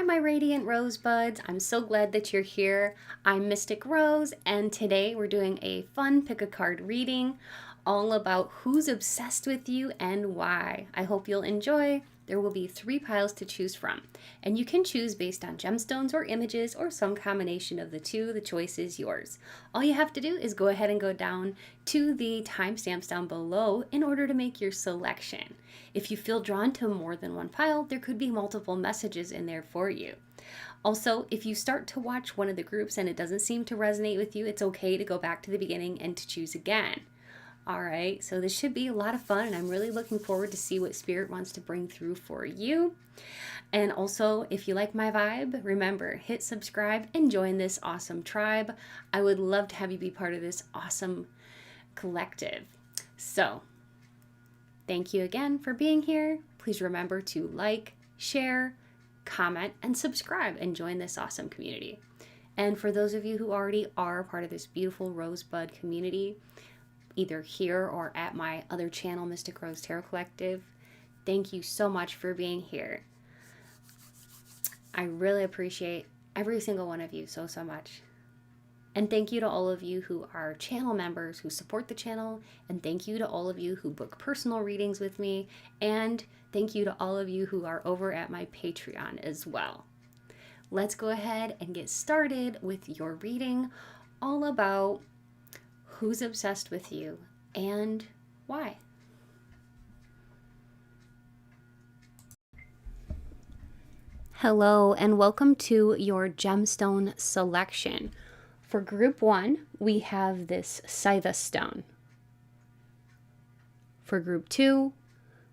Hi, my radiant rosebuds. I'm so glad that you're here. I'm Mystic Rose, and today we're doing a fun pick a card reading all about who's obsessed with you and why. I hope you'll enjoy. There will be 3 piles to choose from, and you can choose based on gemstones or images or some combination of the two. The choice is yours. All you have to do is go ahead and go down to the timestamps down below in order to make your selection. If you feel drawn to more than one pile, there could be multiple messages in there for you. Also, if you start to watch one of the groups and it doesn't seem to resonate with you, it's okay to go back to the beginning and to choose again. All right, so this should be a lot of fun, and I'm really looking forward to see what Spirit wants to bring through for you. And also, if you like my vibe, remember, hit subscribe and join this awesome tribe. I would love to have you be part of this awesome collective. So, thank you again for being here. Please remember to like, share, comment, and subscribe and join this awesome community. And for those of you who already are part of this beautiful rosebud community, either here or at my other channel, Mystic Rose Tarot Collective, thank you so much for being here. I really appreciate every single one of you so much. And thank you to all of you who are channel members who support the channel, and thank you to all of you who book personal readings with me, and thank you to all of you who are over at my Patreon as well. Let's go ahead and get started with your reading all about who's obsessed with you and why. Hello, and welcome to your gemstone selection. For group 1, we have this CYTHA stone. For group 2,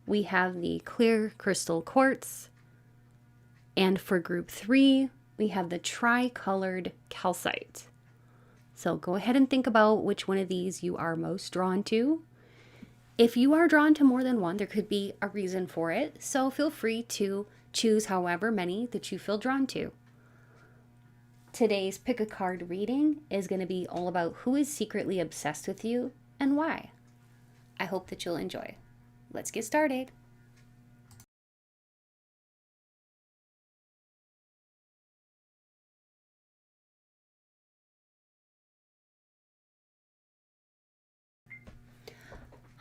we have the clear crystal quartz. And for group 3, we have the tri-colored calcite. So go ahead and think about which one of these you are most drawn to. If you are drawn to more than one, there could be a reason for it. So feel free to choose however many that you feel drawn to. Today's pick a card reading is going to be all about who is secretly obsessed with you and why. I hope that you'll enjoy. Let's get started.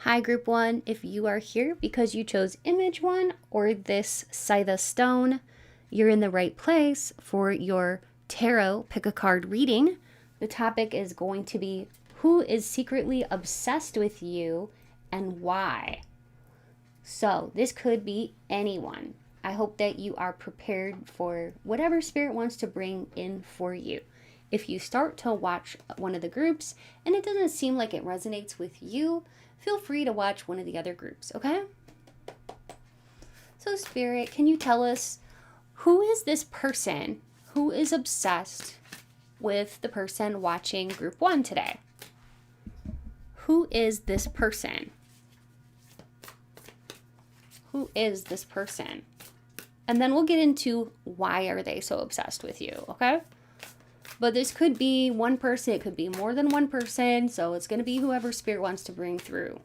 Hi group 1, if you are here because you chose image 1 or this CYTHA stone, you're in the right place for your tarot pick a card reading. The topic is going to be who is secretly obsessed with you and why. So this could be anyone. I hope that you are prepared for whatever Spirit wants to bring in for you. If you start to watch one of the groups and it doesn't seem like it resonates with you, feel free to watch one of the other groups, okay? So Spirit, can you tell us, who is this person who is obsessed with the person watching group 1 today? Who is this person? Who is this person? And then we'll get into why are they so obsessed with you, okay? But this could be one person, it could be more than one person, so it's going to be whoever Spirit wants to bring through.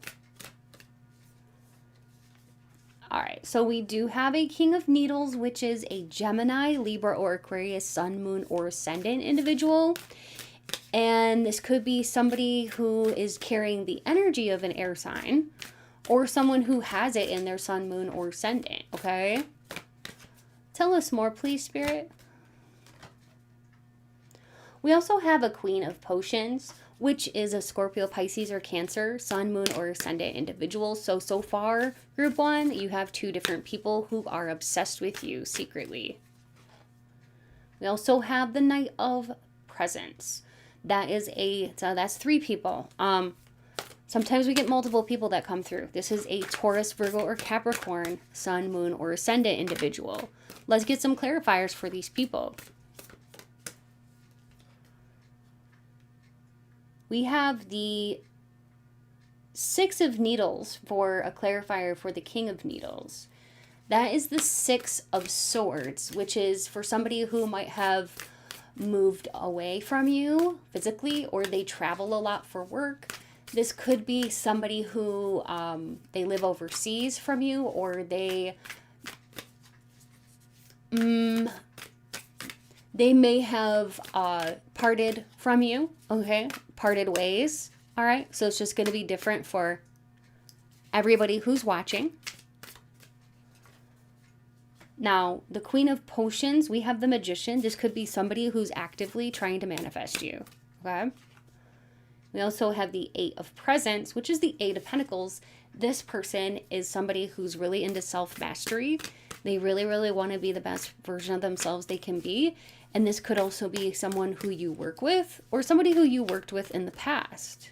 All right, so we do have a King of Needles, which is a Gemini, Libra, or Aquarius, Sun, Moon, or Ascendant individual. And this could be somebody who is carrying the energy of an air sign, or someone who has it in their Sun, Moon, or Ascendant, okay? Tell us more, please, Spirit. We also have a Queen of Potions, which is a Scorpio, Pisces, or Cancer, Sun, Moon, or Ascendant individual. So far, group 1, you have 2 different people who are obsessed with you secretly. We also have the Knight of Presents. That's 3 people. Sometimes we get multiple people that come through. This is a Taurus, Virgo, or Capricorn, Sun, Moon, or Ascendant individual. Let's get some clarifiers for these people. We have the 6 of Needles for a clarifier for the King of Needles. That is the 6 of Swords, which is for somebody who might have moved away from you physically, or they travel a lot for work. This could be somebody who they live overseas from you, or they They may have parted from you, okay? Parted ways, all right? So it's just going to be different for everybody who's watching. Now, the Queen of Potions, we have the Magician. This could be somebody who's actively trying to manifest you, okay? We also have the Eight of Presents, which is the Eight of Pentacles. This person is somebody who's really into self-mastery. They really, really want to be the best version of themselves they can be. And this could also be someone who you work with or somebody who you worked with in the past.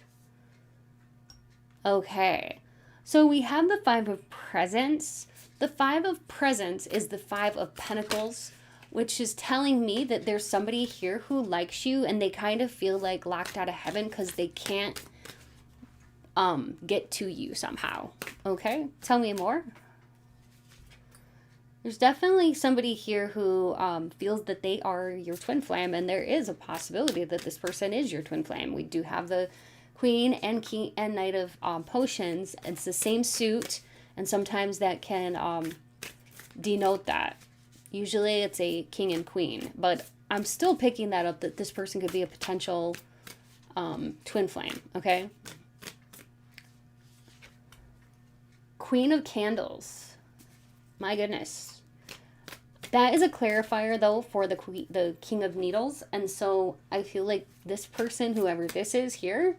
Okay, so we have the Five of Presents. The Five of Presents is the Five of Pentacles, which is telling me that there's somebody here who likes you and they kind of feel like locked out of heaven because they can't get to you somehow. Okay, tell me more. There's definitely somebody here who feels that they are your twin flame, and there is a possibility that this person is your twin flame. We do have the Queen and King and Knight of Potions. It's the same suit, and sometimes that can denote that. Usually it's a King and Queen, but I'm still picking that up that this person could be a potential twin flame, okay? Queen of Candles. My goodness. That is a clarifier, though, for the King of Needles. And so I feel like this person, whoever this is here,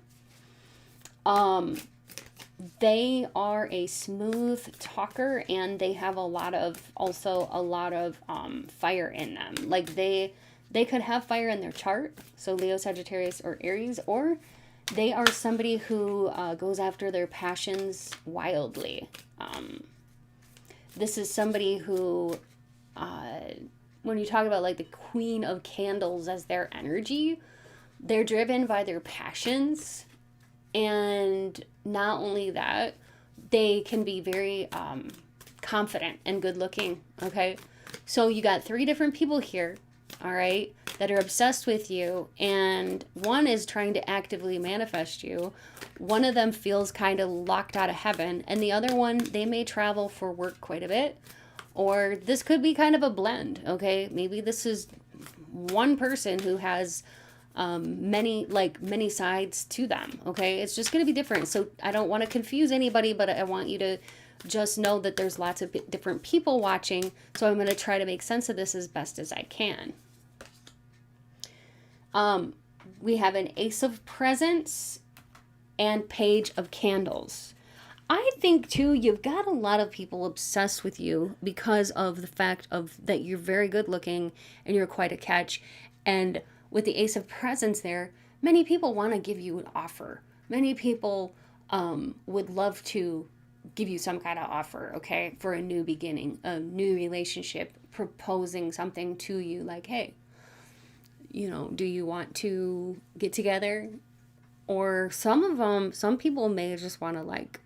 they are a smooth talker, and they have a lot of fire in them. Like they could have fire in their chart. So Leo, Sagittarius, or Aries, or they are somebody who goes after their passions wildly. This is somebody who, when you talk about like the Queen of Candles as their energy, they're driven by their passions. And not only that, they can be very confident and good looking, okay? So you got 3 different people here, all right, that are obsessed with you, and one is trying to actively manifest you. One of them feels kind of locked out of heaven, and the other one, they may travel for work quite a bit, or this could be kind of a blend, okay? Maybe this is one person who has many sides to them, okay? It's just going to be different. So I don't want to confuse anybody, but I want you to just know that there's lots of different people watching, so I'm going to try to make sense of this as best as I can. We have an Ace of Presents and Page of Candles. I think too, you've got a lot of people obsessed with you because of the fact of that you're very good looking and you're quite a catch. And with the Ace of Presents there, many people want to give you an offer. Many people would love to give you some kind of offer, okay, for a new beginning, a new relationship, proposing something to you like, hey, you know, do you want to get together? Or some people may just want to like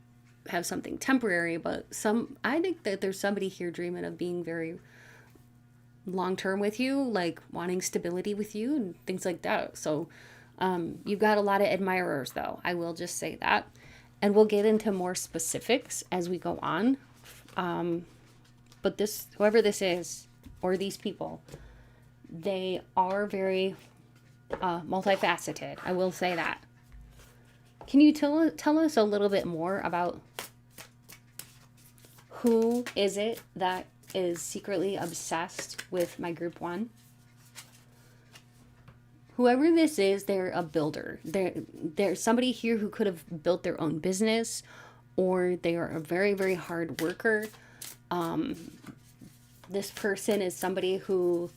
have something temporary, but I think that there's somebody here dreaming of being very long-term with you, like wanting stability with you and things like that. So you've got a lot of admirers, though. I will just say that. And we'll get into more specifics as we go on. But this, whoever this is, or these people, they are very multifaceted. I will say that. Can you tell us a little bit more about who is it that is secretly obsessed with my group 1? Whoever this is, they're a builder. There's somebody here who could have built their own business, or they are a very, very hard worker. This person is somebody who,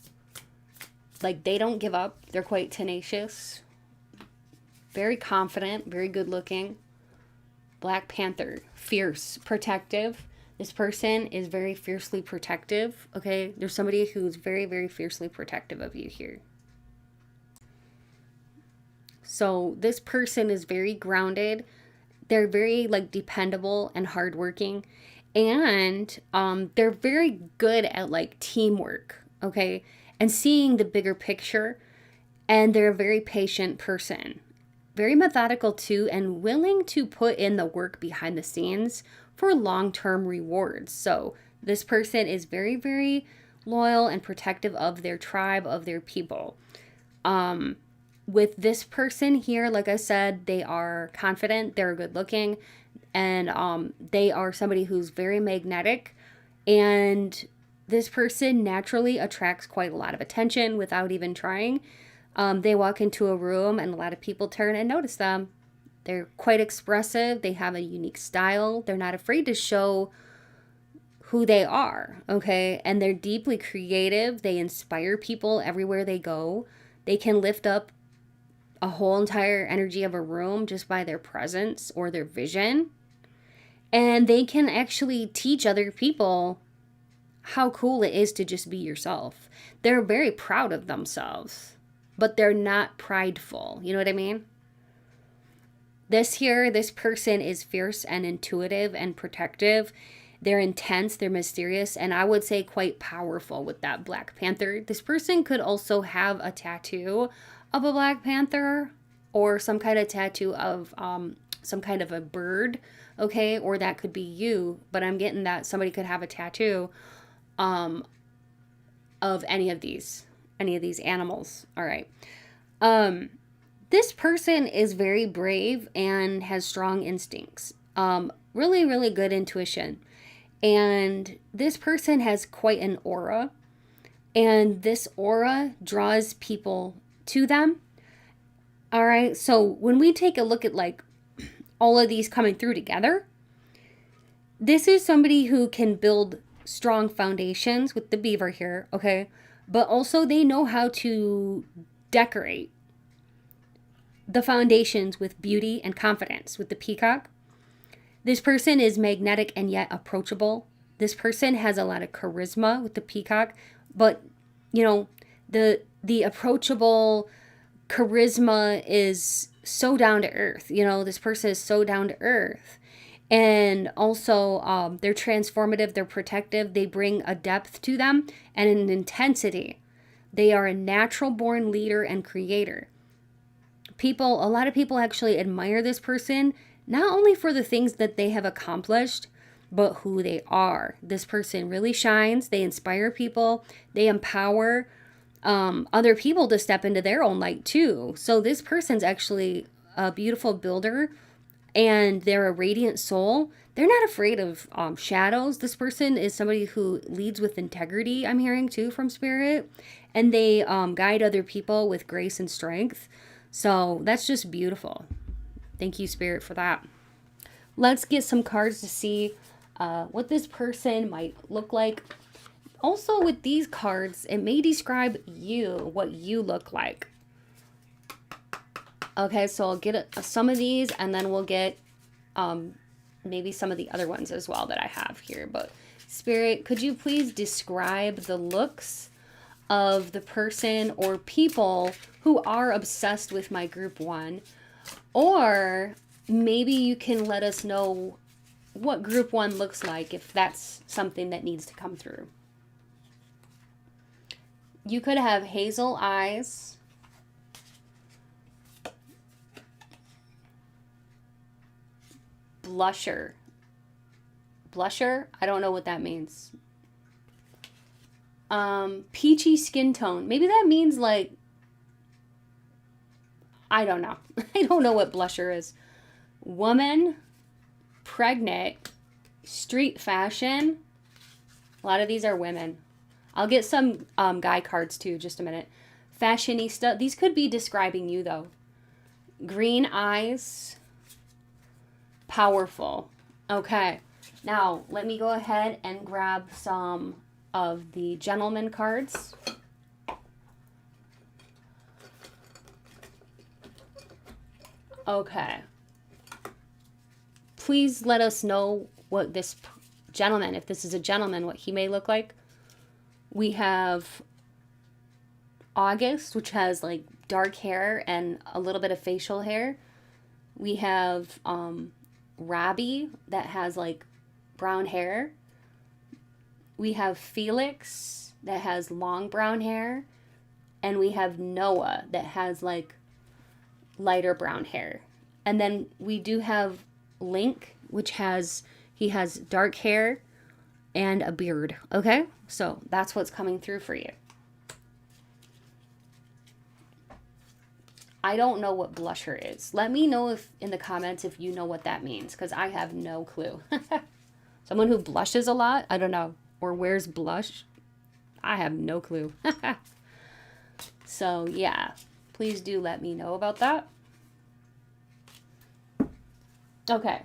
like, they don't give up. They're quite tenacious, very confident, very good looking. Black Panther, fierce, protective. This person is very fiercely protective, okay? There's somebody who's very, very fiercely protective of you here. So this person is very grounded. They're very, like, dependable and hardworking. And they're very good at, like, teamwork, okay? And seeing the bigger picture. And they're a very patient person. Very methodical, too, and willing to put in the work behind the scenes for long-term rewards. So this person is very, very loyal and protective of their tribe, of their people. With this person here, like I said, they are confident, they're good looking, and they are somebody who's very magnetic, and this person naturally attracts quite a lot of attention without even trying. They walk into a room and a lot of people turn and notice them. They're quite expressive. They have a unique style. They're not afraid to show who they are, okay? And they're deeply creative. They inspire people everywhere they go. They can lift up a whole entire energy of a room just by their presence or their vision. And they can actually teach other people how cool it is to just be yourself. They're very proud of themselves, but they're not prideful. You know what I mean? This person is fierce and intuitive and protective. They're intense, they're mysterious, and I would say quite powerful with that Black Panther. This person could also have a tattoo of a Black Panther or some kind of tattoo of some kind of a bird, okay? Or that could be you, but I'm getting that somebody could have a tattoo of any of these animals. All right. This person is very brave and has strong instincts. Really, really good intuition. And this person has quite an aura. And this aura draws people to them. All right. So when we take a look at like all of these coming through together, this is somebody who can build strong foundations with the beaver here. Okay. But also they know how to decorate the foundations with beauty and confidence with the peacock. This person is magnetic and yet approachable. This person has a lot of charisma with the peacock, but you know, the approachable charisma is so down to earth. You know, this person is so down to earth. And also they're transformative, they're protective, they bring a depth to them and an intensity. They are a natural born leader and creator. A lot of people actually admire this person, not only for the things that they have accomplished, but who they are. This person really shines. They inspire people. They empower other people to step into their own light too. So this person's actually a beautiful builder, and they're a radiant soul. They're not afraid of shadows. This person is somebody who leads with integrity, I'm hearing too from spirit, and they guide other people with grace and strength. So that's just beautiful. Thank you, Spirit, for that. Let's get some cards to see what this person might look like. Also, with these cards, it may describe you, what you look like. Okay, so I'll get some of these, and then we'll get maybe some of the other ones as well that I have here. But Spirit, could you please describe the looks of the person or people who are obsessed with my group 1, or maybe you can let us know what group 1 looks like if that's something that needs to come through. You could have hazel eyes, blusher, I don't know what that means. Peachy skin tone. Maybe that means like, I don't know. I don't know what blusher is. Woman, pregnant, street fashion. A lot of these are women. I'll get some guy cards too, just a minute. Fashionista. These could be describing you though. Green eyes. Powerful. Okay. Now, let me go ahead and grab some of the gentleman cards. Okay. Please let us know what this gentleman, if this is a gentleman, what he may look like. We have August, which has like dark hair and a little bit of facial hair. We have Robbie that has like brown hair. We have Felix that has long brown hair. And we have Noah that has like lighter brown hair. And then we do have Link, which he has dark hair and a beard. Okay, so that's what's coming through for you. I don't know what blusher is. Let me know if in the comments if you know what that means, because I have no clue. Someone who blushes a lot, I don't know, or wears blush, I have no clue. So yeah, please do let me know about that. Okay.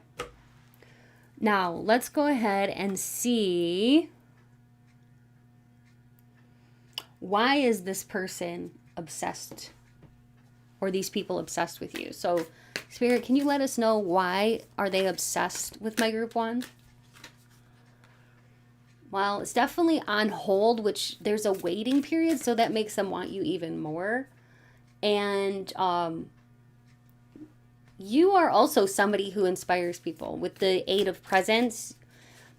Now, let's go ahead and see, why is this person obsessed, or these people obsessed with you? So, Spirit, can you let us know why are they obsessed with my group 1? Well, it's definitely on hold, which there's a waiting period, so that makes them want you even more. And you are also somebody who inspires people. With the 8 of Presents,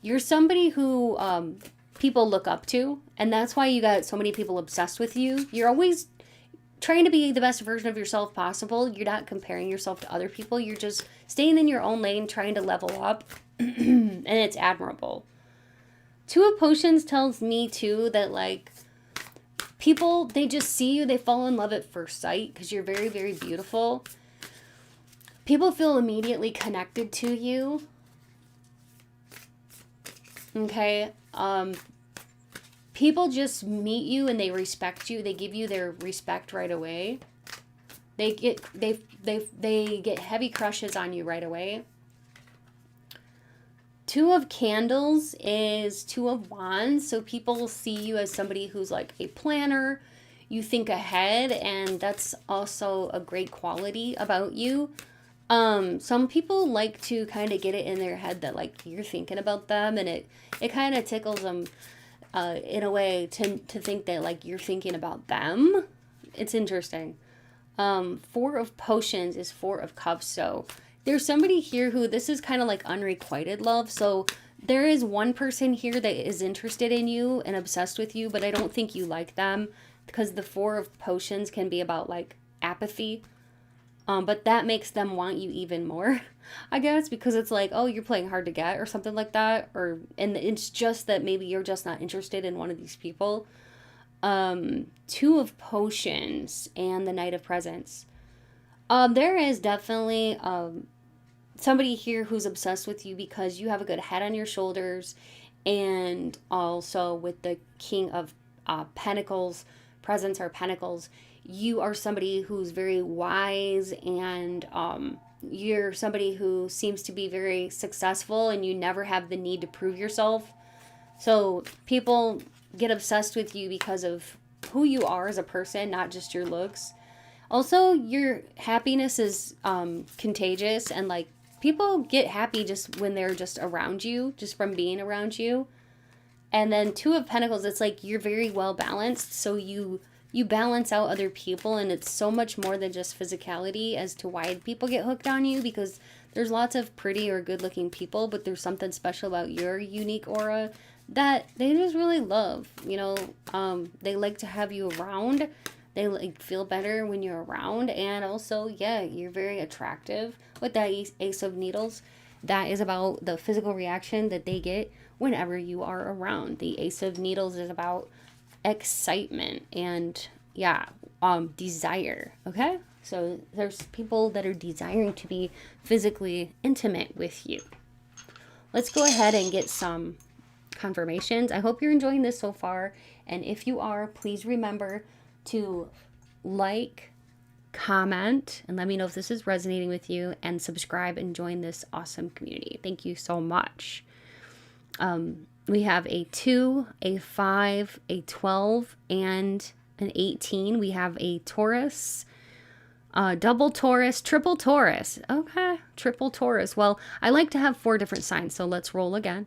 you're somebody who people look up to, and that's why you got so many people obsessed with you. You're always trying to be the best version of yourself possible. You're not comparing yourself to other people. You're just staying in your own lane, trying to level up, and it's admirable. 2 of Potions tells me too that, like, people, they just see you, they fall in love at first sight because you're very, very beautiful. People feel immediately connected to you. Okay. People just meet you and they respect you. They give you their respect right away. They get heavy crushes on you right away. 2 of Candles is 2 of Wands. So people see you as somebody who's like a planner. You think ahead, and that's also a great quality about you. Some people like to kind of get it in their head that, like, you're thinking about them, and it kind of tickles them in a way to think that, like, you're thinking about them. It's interesting. 4 of Potions is 4 of Cups. So there's somebody here who, this is kind of like unrequited love. So there is one person here that is interested in you and obsessed with you, but I don't think you like them, because the 4 of Potions can be about, like, apathy. But that makes them want you even more, I guess, because it's like, oh, you're playing hard to get or something like that. And it's just that maybe you're just not interested in one of these people. 2 of Potions and the Knight of Presents. There is definitely somebody here who's obsessed with you because you have a good head on your shoulders, and also with the King of Pentacles, Presents are Pentacles, you are somebody who's very wise, and you're somebody who seems to be very successful, and you never have the need to prove yourself. So people get obsessed with you because of who you are as a person, not just your looks. Also, your happiness is contagious, and, like, people get happy just when they're just around you, just from being around you. And then 2 of Pentacles, it's like you're very well balanced, so you balance out other people, and it's so much more than just physicality as to why people get hooked on you, because there's lots of pretty or good looking people, but there's something special about your unique aura that they just really love. You know, they like to have you around. They, like, feel better when you're around. And also, yeah, you're very attractive with that Ace of Needles. That is about the physical reaction that they get whenever you are around. The Ace of Needles is about excitement and, yeah, desire. Okay, so there's people that are desiring to be physically intimate with you. Let's go ahead and get some confirmations. I hope you're enjoying this so far, and if you are, please remember to like, comment, and let me know if this is resonating with you, and subscribe and join this awesome community. Thank you so much. We have a 2, a 5, a 12, and an 18. We have a Taurus, double Taurus, triple Taurus. Okay, triple Taurus. Well, I like to have 4 different signs, so let's roll again.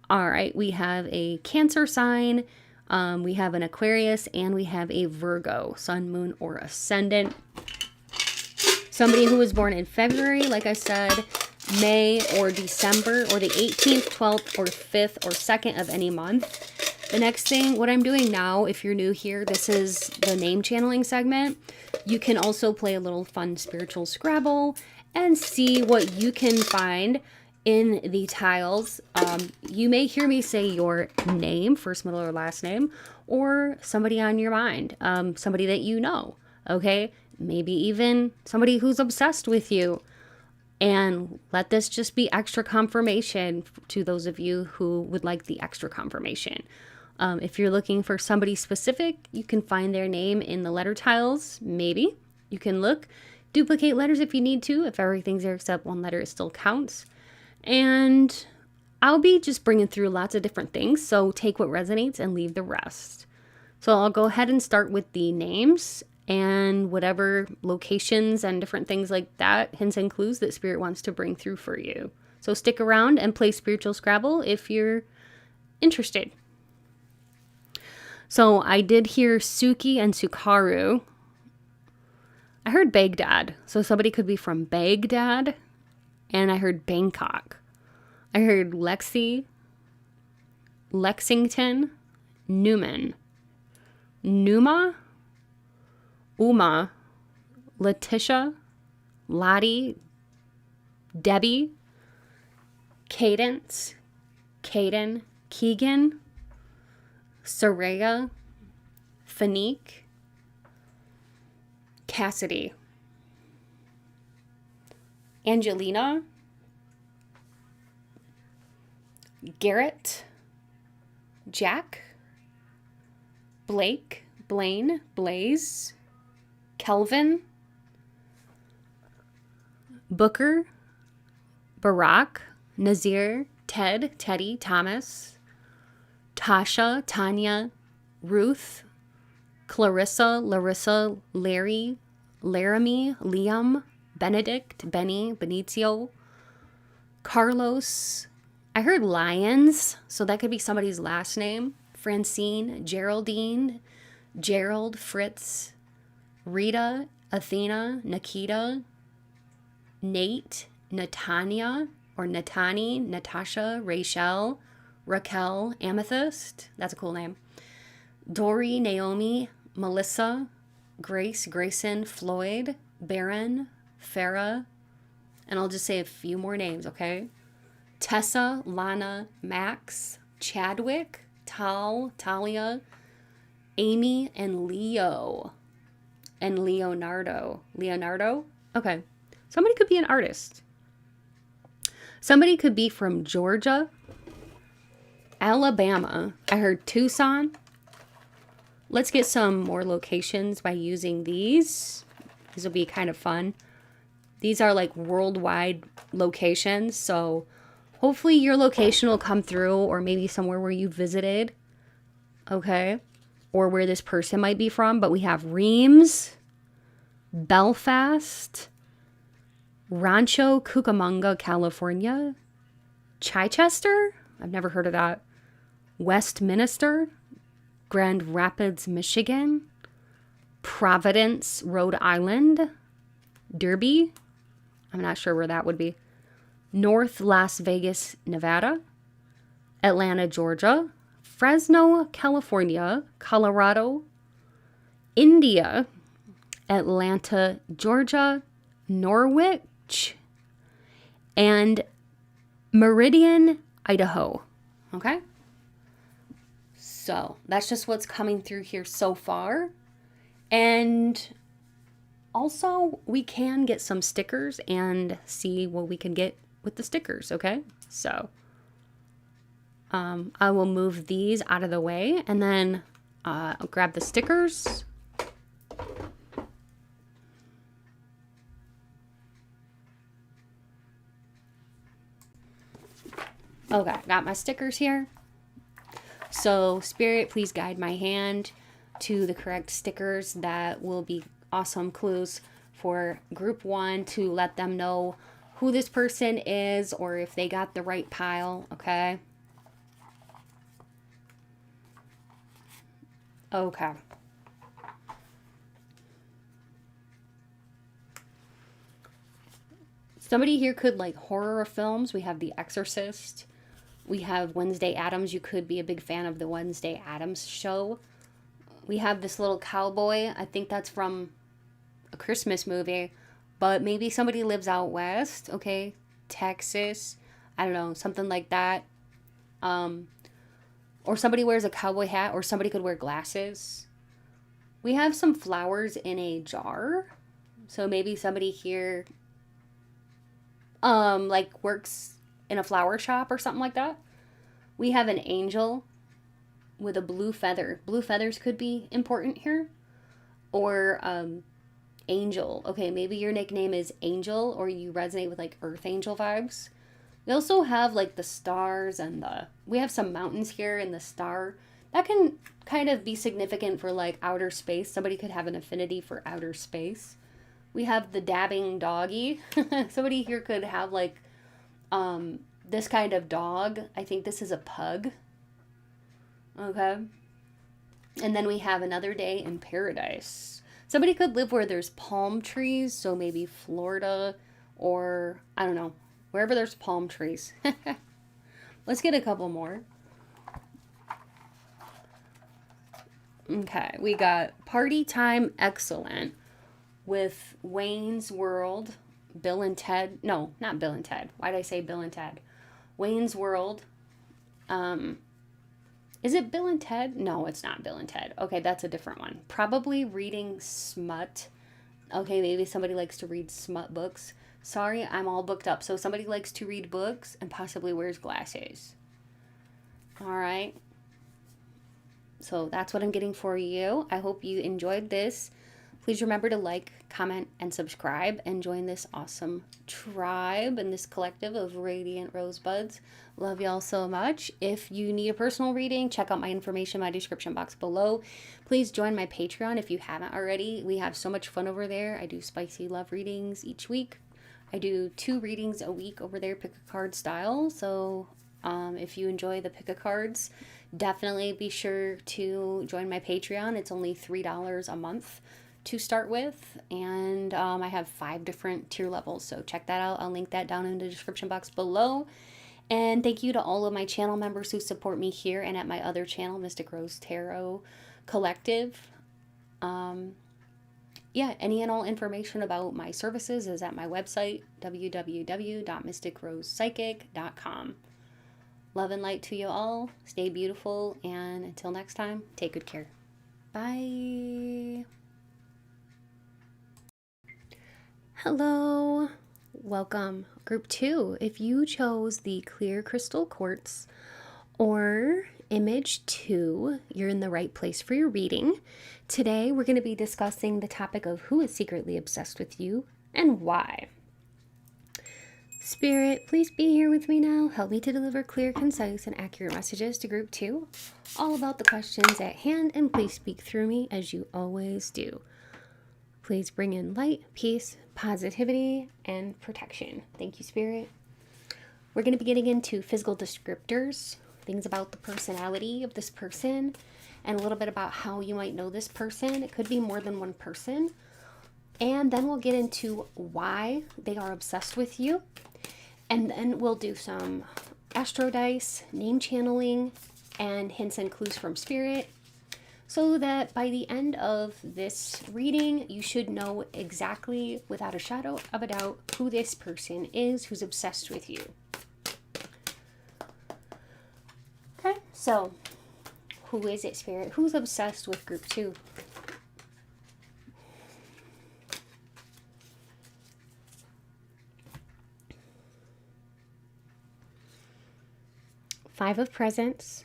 All right, we have a Cancer sign, we have an Aquarius, and we have a Virgo, sun, moon, or ascendant. Somebody who was born in February, like I said, May or December, or the 18th, 12th, or 5th, or 2nd of any month. The next thing, what I'm doing now, if you're new here, this is the name channeling segment. You can also play a little fun spiritual Scrabble and see what you can find in the tiles. You may hear me say your name, first, middle, or last name, or somebody on your mind, somebody that you know, okay? Maybe even somebody who's obsessed with you. And let this just be extra confirmation to those of you who would like the extra confirmation. If you're looking for somebody specific, you can find their name in the letter tiles, maybe. You can look, duplicate letters if you need to. If everything's there except one letter, it still counts. And I'll be just bringing through lots of different things, so take what resonates and leave the rest. So I'll go ahead and start with the names and whatever locations and different things like that, hints and clues that Spirit wants to bring through for you. So stick around and play Spiritual Scrabble if you're interested. So I did hear Suki and Sukaru. I heard Baghdad, so somebody could be from Baghdad. And I heard Bangkok. I heard Lexi, Lexington, Newman, Numa, Uma, Letitia, Lottie, Debbie, Cadence, Caden, Keegan, Soraya, Fanique, Cassidy, Angelina, Garrett, Jack, Blake, Blaine, Blaze, Kelvin, Booker, Barack, Nazir, Ted, Teddy, Thomas, Tasha, Tanya, Ruth, Clarissa, Larissa, Larry, Laramie, Liam, Benedict, Benny, Benicio, Carlos. I heard Lyons, so that could be somebody's last name. Francine, Geraldine, Gerald, Fritz, Rita, Athena, Nikita, Nate, Natanya, or Natani, Natasha, Rachel, Raquel, Amethyst. That's a cool name. Dory, Naomi, Melissa, Grace, Grayson, Floyd, Baron, Farah, and I'll just say a few more names, okay? Tessa, Lana, Max, Chadwick, Tal, Talia, Amy, and Leo. And Leonardo. Leonardo? Okay. Somebody could be an artist. Somebody could be from Georgia, Alabama. I heard Tucson. Let's get some more locations by using these. These will be kind of fun. These are like worldwide locations, so hopefully your location will come through, or maybe somewhere where you visited, okay? Or where this person might be from. But we have Reims, Belfast, Rancho Cucamonga, California, Chichester, I've never heard of that, Westminster, Grand Rapids, Michigan, Providence, Rhode Island, Derby, I'm not sure where that would be, North Las Vegas, Nevada, Atlanta, Georgia, Fresno, California, Colorado, India, Atlanta, Georgia, Norwich, and Meridian, Idaho. Okay? So that's just what's coming through here so far. And also, we can get some stickers and see what we can get with the stickers, okay? So I will move these out of the way, and then I'll grab the stickers. Okay, got my stickers here. So Spirit, please guide my hand to the correct stickers that will be awesome clues for group 1 to let them know who this person is or if they got the right pile, okay? Okay. Somebody here could like horror films. We have The Exorcist. We have Wednesday Addams. You could be a big fan of the Wednesday Addams show. We have this little cowboy. I think that's from a Christmas movie. But maybe somebody lives out west, okay? Texas. I don't know, something like that. Or somebody wears a cowboy hat, or somebody could wear glasses. We have some flowers in a jar. So maybe somebody here like works in a flower shop or something like that. We have an angel with a blue feather. Blue feathers could be important here. Or angel. Okay, maybe your nickname is Angel, or you resonate with like earth angel vibes. We also have like the stars and we have some mountains here in the star. That can kind of be significant for like outer space. Somebody could have an affinity for outer space. We have the dabbing doggy. Somebody here could have like this kind of dog. I think this is a pug. Okay. And then we have another day in paradise. Somebody could live where there's palm trees. So maybe Florida or I don't know, wherever there's palm trees. Let's get a couple more. Okay. We got Party Time Excellent with Wayne's World, Bill and Ted. No, not Bill and Ted. Why did I say Bill and Ted? Wayne's World. Is it Bill and Ted? No, it's not Bill and Ted. Okay, that's a different one. Probably reading smut. Okay, maybe somebody likes to read smut books. Sorry, I'm all booked up. So somebody likes to read books and possibly wears glasses. All right. So that's what I'm getting for you. I hope you enjoyed this. Please remember to like, comment, and subscribe and join this awesome tribe and this collective of radiant rosebuds. Love y'all so much. If you need a personal reading, check out my information in my description box below. Please join my Patreon if you haven't already. We have so much fun over there. I do spicy love readings each week. I do 2 readings a week over there, pick a card style. So if you enjoy the pick a cards, definitely be sure to join my Patreon. It's only $3 a month to start with, and I have 5 different tier levels, so check that out. I'll link that down in the description box below. And thank you to all of my channel members who support me here and at my other channel, Mystic Rose Tarot Collective. Yeah, any and all information about my services is at my website, www.mysticrosepsychic.com. Love and light to you all. Stay beautiful, and until next time, take good care. Bye. Hello, welcome. Group 2, if you chose the clear crystal quartz or image 2, you're in the right place for your reading. Today, we're going to be discussing the topic of who is secretly obsessed with you and why. Spirit, please be here with me now. Help me to deliver clear, concise, and accurate messages to group 2, all about the questions at hand, and please speak through me as you always do. Please bring in light, peace, positivity, and protection. Thank you, Spirit. We're going to be getting into physical descriptors, things about the personality of this person, and a little bit about how you might know this person. It could be more than one person. And then we'll get into why they are obsessed with you. And then we'll do some astro dice, name channeling, and hints and clues from Spirit, so that by the end of this reading, you should know exactly, without a shadow of a doubt, who this person is who's obsessed with you. Okay, so who is it, Spirit? Who's obsessed with group 2? Five of Presents.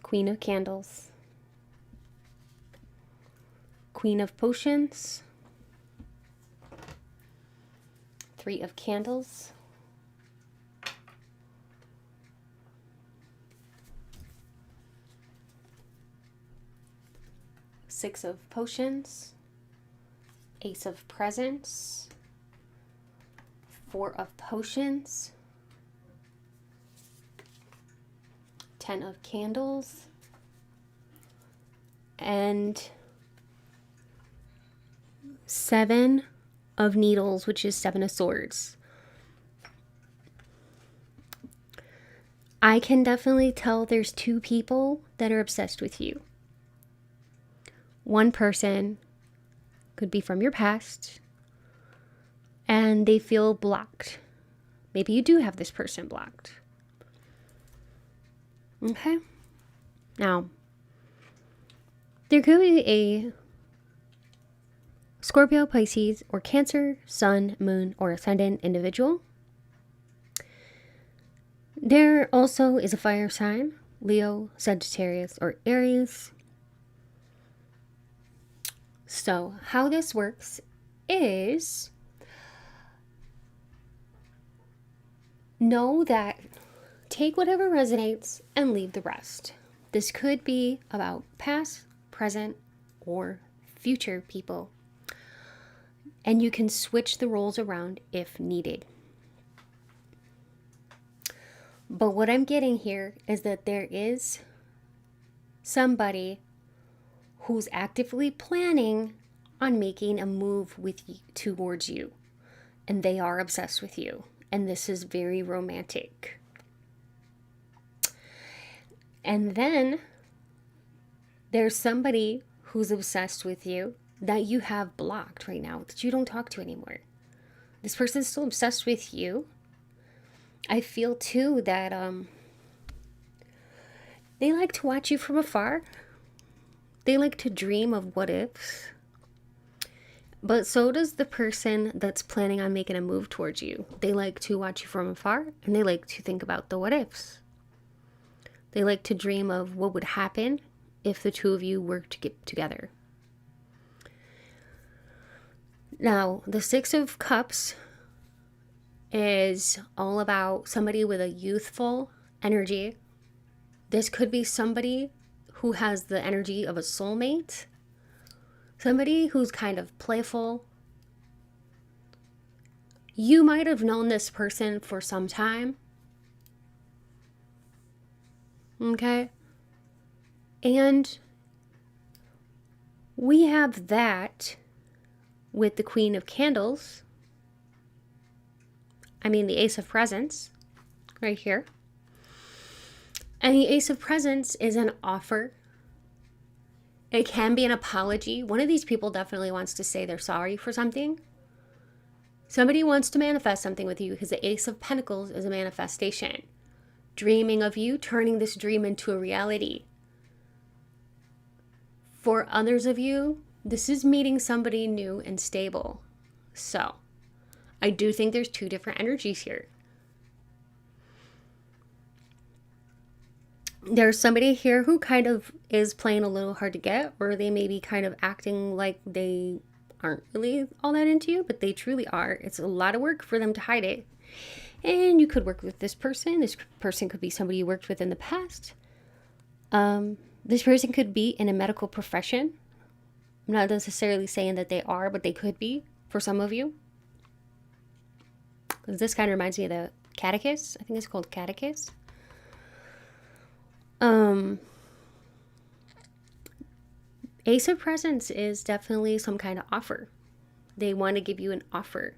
Queen of Candles, Queen of Potions, 3 of Candles, Six of Potions, Ace of Presents, 4 of Potions, 10 of Candles, and 7 of Needles, which is 7 of Swords. I can definitely tell there's 2 people that are obsessed with you. One person could be from your past, and they feel blocked. Maybe you do have this person blocked. Okay. Now, there could be a Scorpio, Pisces, or Cancer, Sun, Moon, or Ascendant individual. There also is a fire sign, Leo, Sagittarius, or Aries. So how this works is, know that take whatever resonates and leave the rest. This could be about past, present, or future people. And you can switch the roles around if needed. But what I'm getting here is that there is somebody who's actively planning on making a move with you, towards you. And they are obsessed with you. And this is very romantic. And then there's somebody who's obsessed with you that you have blocked right now, that you don't talk to anymore. This person's still obsessed with you. I feel too that they like to watch you from afar. They like to dream of what ifs. But so does the person that's planning on making a move towards you. They like to watch you from afar, and they like to think about the what ifs. They like to dream of what would happen if the two of you were to get together. Now, the Six of Cups is all about somebody with a youthful energy. This could be somebody who has the energy of a soulmate. Somebody who's kind of playful. You might have known this person for some time. Okay? And we have that with the Queen of Candles. The Ace of Presents, right here. And the Ace of Presents is an offer. It can be an apology. One of these people definitely wants to say they're sorry for something. Somebody wants to manifest something with you because the Ace of Pentacles is a manifestation. Dreaming of you, turning this dream into a reality. For others of you, this is meeting somebody new and stable. So, I do think there's two different energies here. There's somebody here who kind of is playing a little hard to get, or they may be kind of acting like they aren't really all that into you, but they truly are. It's a lot of work for them to hide it. And you could work with this person. This person could be somebody you worked with in the past. This person could be in a medical profession. I'm not necessarily saying that they are, but they could be for some of you. This kind of reminds me of the catechist. I think it's called catechist. Ace of Presents is definitely some kind of offer. They want to give you an offer.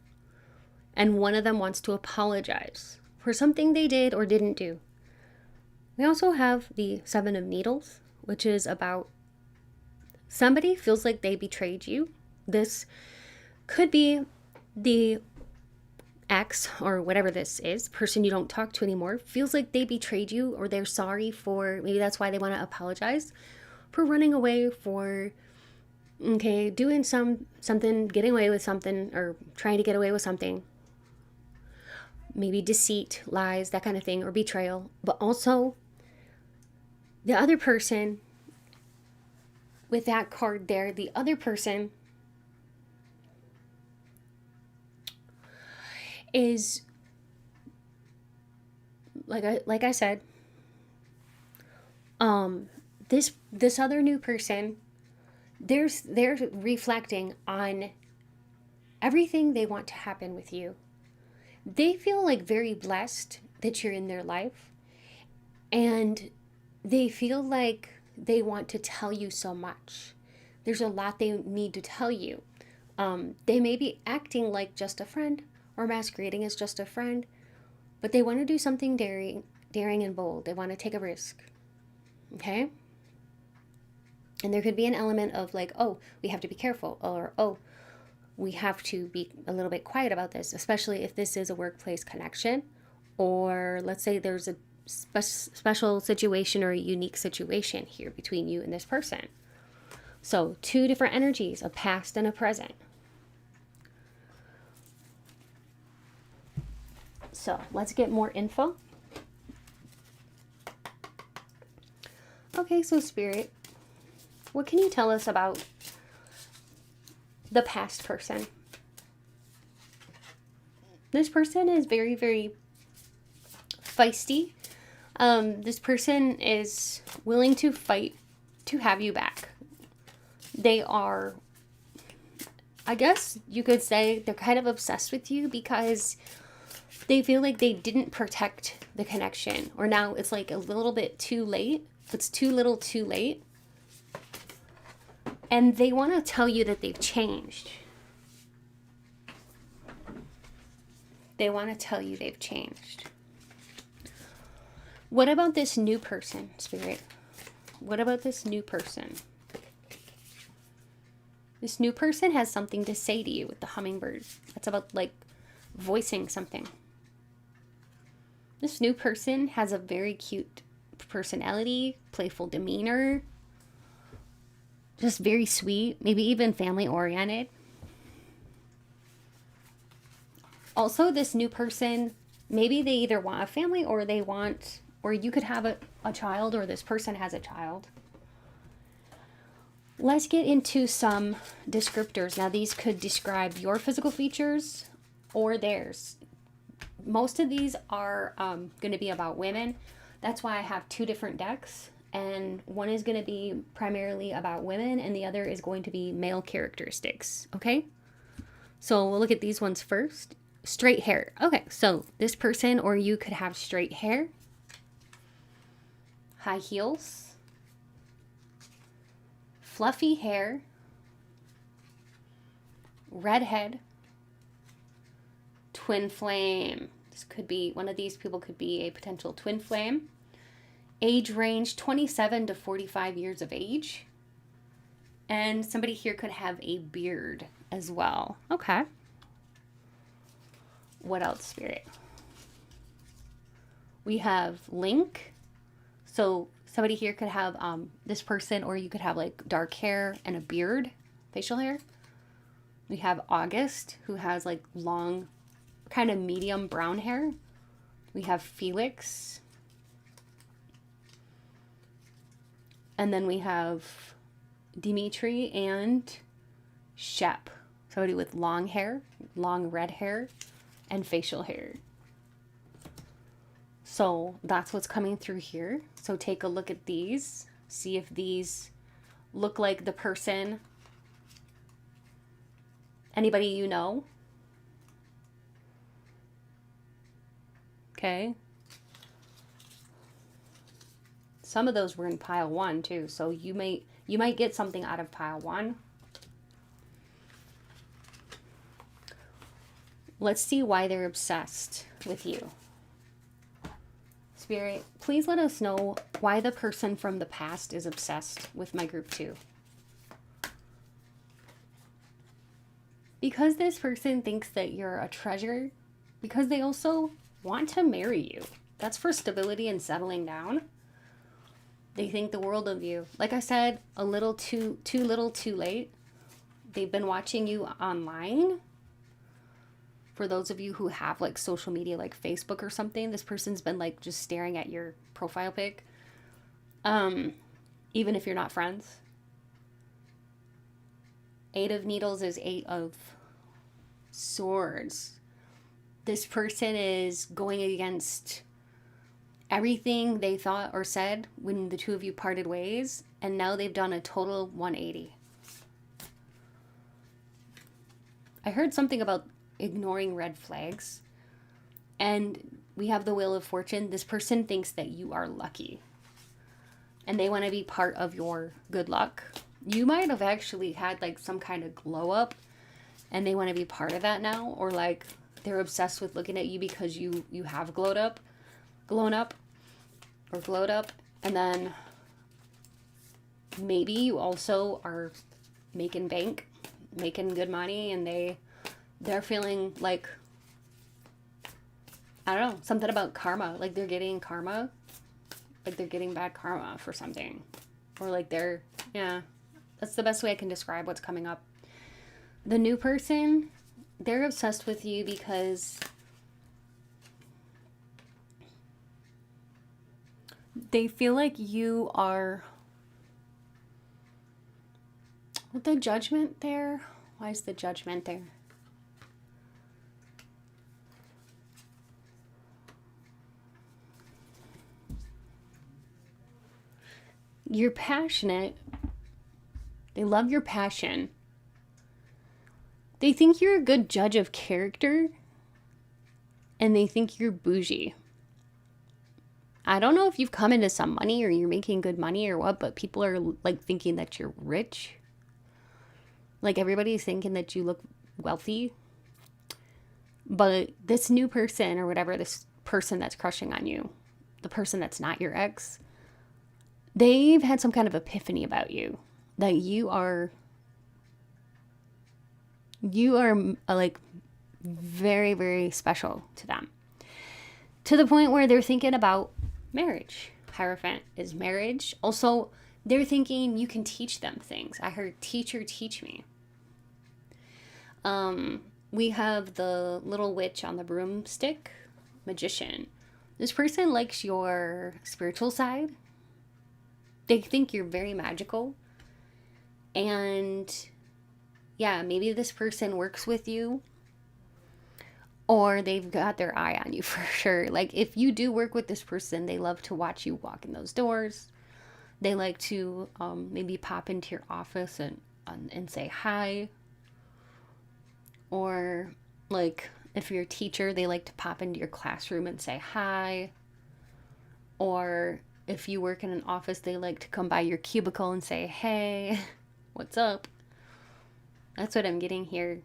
And one of them wants to apologize for something they did or didn't do. We also have the Seven of Needles, which is about somebody feels like they betrayed you. This could be the ex or whatever this is, person you don't talk to anymore, feels like they betrayed you, or they're sorry for, maybe that's why they want to apologize for running away, for doing something, getting away with something, or trying to get away with something. Maybe deceit, lies, that kind of thing, or betrayal. But also the other person, with that card there, the other person is, like I said, this other new person, they're reflecting on everything they want to happen with you. They feel like very blessed that you're in their life, and they feel like they want to tell you so much. There's a lot they need to tell you. They may be acting like just a friend or masquerading as just a friend, but they want to do something daring and bold. They want to take a risk. Okay? And there could be an element of like, oh, we have to be careful, or oh, we have to be a little bit quiet about this, especially if this is a workplace connection, or let's say there's a special situation or a unique situation here between you and this person. So 2 different energies, a past and a present. So let's get more info. Okay, so Spirit, what can you tell us about the past person? This person is very, very feisty. This person is willing to fight to have you back. They are, I guess you could say, they're kind of obsessed with you because they feel like they didn't protect the connection, or now it's like a little bit too late. It's too little too late. And they want to tell you that they've changed. They want to tell you they've changed. What about this new person, Spirit? What about this new person? This new person has something to say to you with the hummingbird. It's about like voicing something. This new person has a very cute personality, playful demeanor, just very sweet, maybe even family oriented. Also, this new person, maybe they either want a family or they want, or you could have a child, or this person has a child. Let's get into some descriptors. Now, these could describe your physical features or theirs. Most of these are going to be about women. That's why I have 2 different decks. And one is going to be primarily about women, and the other is going to be male characteristics. Okay? So we'll look at these ones first. Straight hair. Okay, so this person or you could have straight hair, high heels, fluffy hair, redhead, twin flame. This could be, one of these people could be a potential twin flame. Age range 27 to 45 years of age. And somebody here could have a beard as well. Okay. What else, Spirit? We have link. So somebody here could have this person, or you could have like dark hair and a beard, facial hair. We have August, who has like long, kind of medium brown hair. We have Felix. And then we have Dimitri and Shep. Somebody with long hair, long red hair, and facial hair. So that's what's coming through here. So take a look at these. See if these look like the person. Anybody you know. Okay. Some of those were in pile 1 too. So you might get something out of pile 1. Let's see why they're obsessed with you. Spirit, please let us know why the person from the past is obsessed with my group 2. Because this person thinks that you're a treasure, because they also want to marry you. That's for stability and settling down. They think the world of you. Like I said, a little too little too late. They've been watching you online. For those of you who have like social media like Facebook or something, this person's been like just staring at your profile pic. Even if you're not friends. 8 of Needles is 8 of Swords. This person is going against everything they thought or said when the 2 of you parted ways, and now they've done a total 180. I heard something about ignoring red flags, and we have the Wheel of Fortune. This person thinks that you are lucky, and they want to be part of your good luck. You might have actually had like some kind of glow up, and they want to be part of that now, or like they're obsessed with looking at you because you have glowed up, and then maybe you also are making bank. making good money, and they're feeling like, I don't know, something about karma. Like they're getting karma. Like they're getting bad karma for something. Or like yeah. That's the best way I can describe what's coming up. The new person, they're obsessed with you because they feel like you are... With the Judgment there? Why is the Judgment there? You're passionate. They love your passion. They think you're a good judge of character. And they think you're bougie. I don't know if you've come into some money or you're making good money or what, but people are like thinking that you're rich. Like everybody's thinking that you look wealthy. But this new person or whatever, this person that's crushing on you, the person that's not your ex, they've had some kind of epiphany about you. That you are like very, very special to them. To the point where they're thinking about marriage. Hierophant is marriage. Also, they're thinking you can teach them things. I heard teacher teach me. We have the little witch on the broomstick, magician. This person likes your spiritual side. They think you're very magical. And yeah, maybe this person works with you, or they've got their eye on you for sure. Like if you do work with this person, they love to watch you walk in those doors. They like to maybe pop into your office and say hi. Or like if you're a teacher, they like to pop into your classroom and say hi. Or if you work in an office, they like to come by your cubicle and say, hey, what's up? That's what I'm getting here.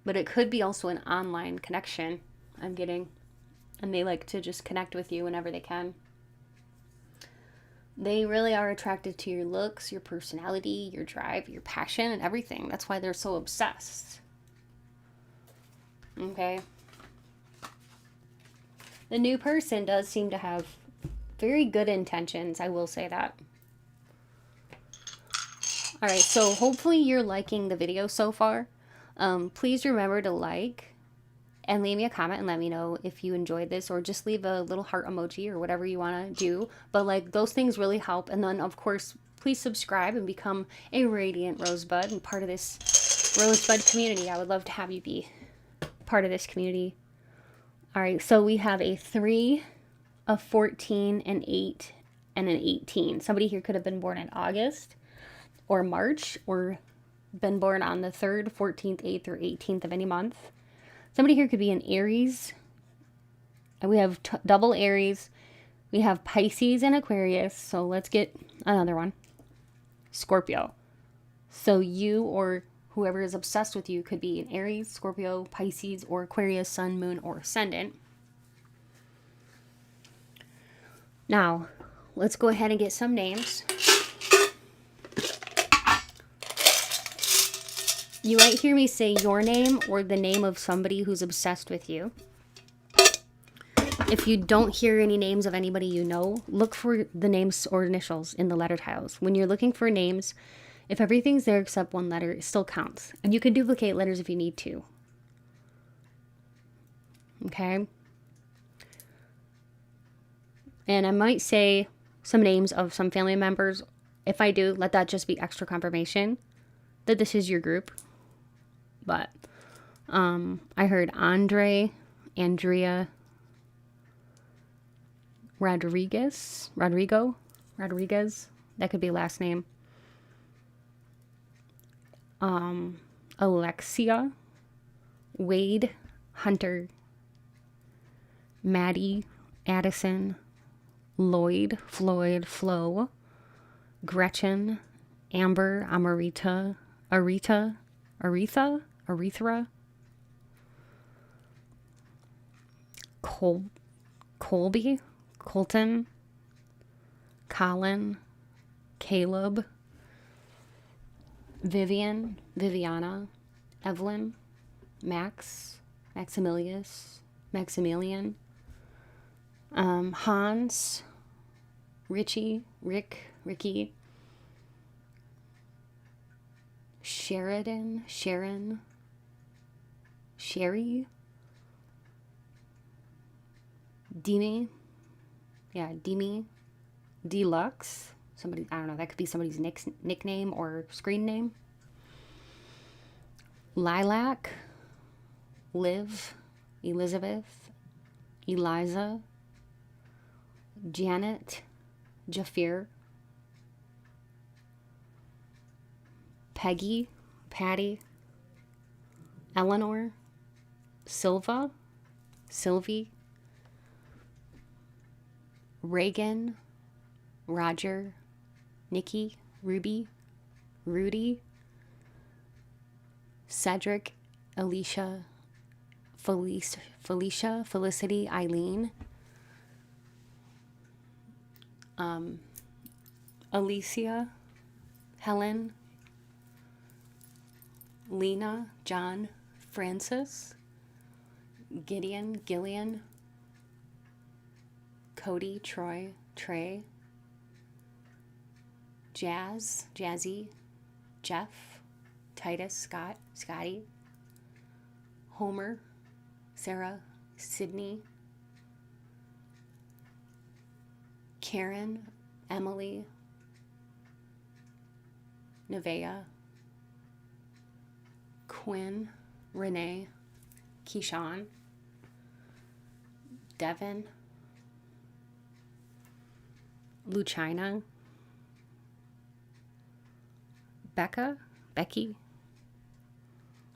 But it could be also an online connection I'm getting. And they like to just connect with you whenever they can. They really are attracted to your looks, your personality, your drive, your passion, and everything. That's why they're so obsessed. Okay? The new person does seem to have very good intentions. I will say that. Alright, so hopefully you're liking the video so far. Please remember to like and leave me a comment and let me know if you enjoyed this, or just leave a little heart emoji or whatever you want to do. But like those things really help. And then of course, please subscribe and become a Radiant Rosebud and part of this Rosebud community. I would love to have you be part of this community. Alright, so we have a 3, a 14, an 8, and an 18. Somebody here could have been born in August or March, or been born on the 3rd, 14th, 8th, or 18th of any month. Somebody here could be an Aries. And we have double Aries. We have Pisces and Aquarius. So let's get another one. Scorpio. So you or whoever is obsessed with you could be an Aries, Scorpio, Pisces, or Aquarius, Sun, Moon, or Ascendant. Now, let's go ahead and get some names. You might hear me say your name or the name of somebody who's obsessed with you. If you don't hear any names of anybody you know, look for the names or initials in the letter tiles. When you're looking for names, if everything's there except one letter, it still counts. And you can duplicate letters if you need to. Okay? And I might say some names of some family members. If I do, let that just be extra confirmation that this is your group. But I heard Andre, Andrea, Rodriguez. That could be last name. Alexia, Wade, Hunter, Maddie, Addison, Lloyd, Floyd, Flo, Gretchen, Amber, Amarita, Aretha, Colby, Colton, Colin, Caleb, Vivian, Viviana, Evelyn, Max, Maximilian, Hans, Richie, Ricky, Sheridan, Sharon, Sherry, Demi, Deluxe. Somebody, I don't know, that could be somebody's nickname or screen name. Lilac, Liv, Elizabeth, Eliza, Janet, Jafir, Peggy, Patty, Eleanor, Silva, Sylvie, Reagan, Roger, Nikki, Ruby, Rudy, Cedric, Alicia, Felicia, Felicity, Eileen, Alicia, Helen, Lena, John, Francis, Gideon, Gillian, Cody, Troy, Trey, Jazz, Jazzy, Jeff, Titus, Scott, Scotty, Homer, Sarah, Sydney, Karen, Emily, Nevaeh, Quinn, Renee, Keyshawn, Devin, Lucina, Becky,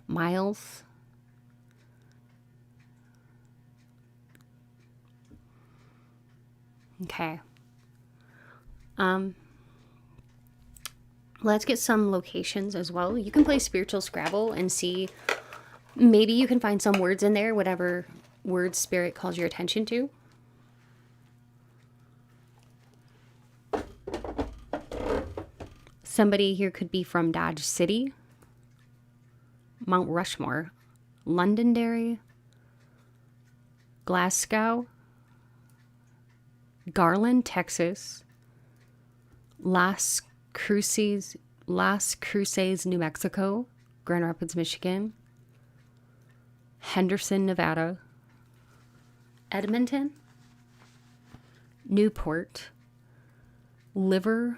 Miles, okay. Let's get some locations as well. You can play Spiritual Scrabble and see, maybe you can find some words in there, whatever word spirit calls your attention to. Somebody here could be from Dodge City, Mount Rushmore, Londonderry, Glasgow, Garland, Texas, Las Cruces, New Mexico, Grand Rapids, Michigan, Henderson, Nevada, Edmonton, Newport, Liverpool,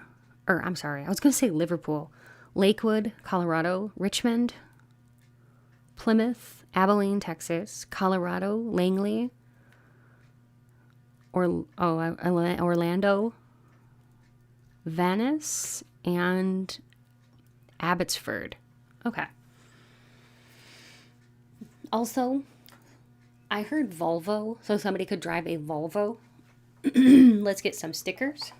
Lakewood, Colorado, Richmond, Plymouth, Abilene, Texas, Colorado, Langley, Orlando, Venice, and Abbotsford. Okay. Also, I heard Volvo, so somebody could drive a Volvo. Let's get some stickers.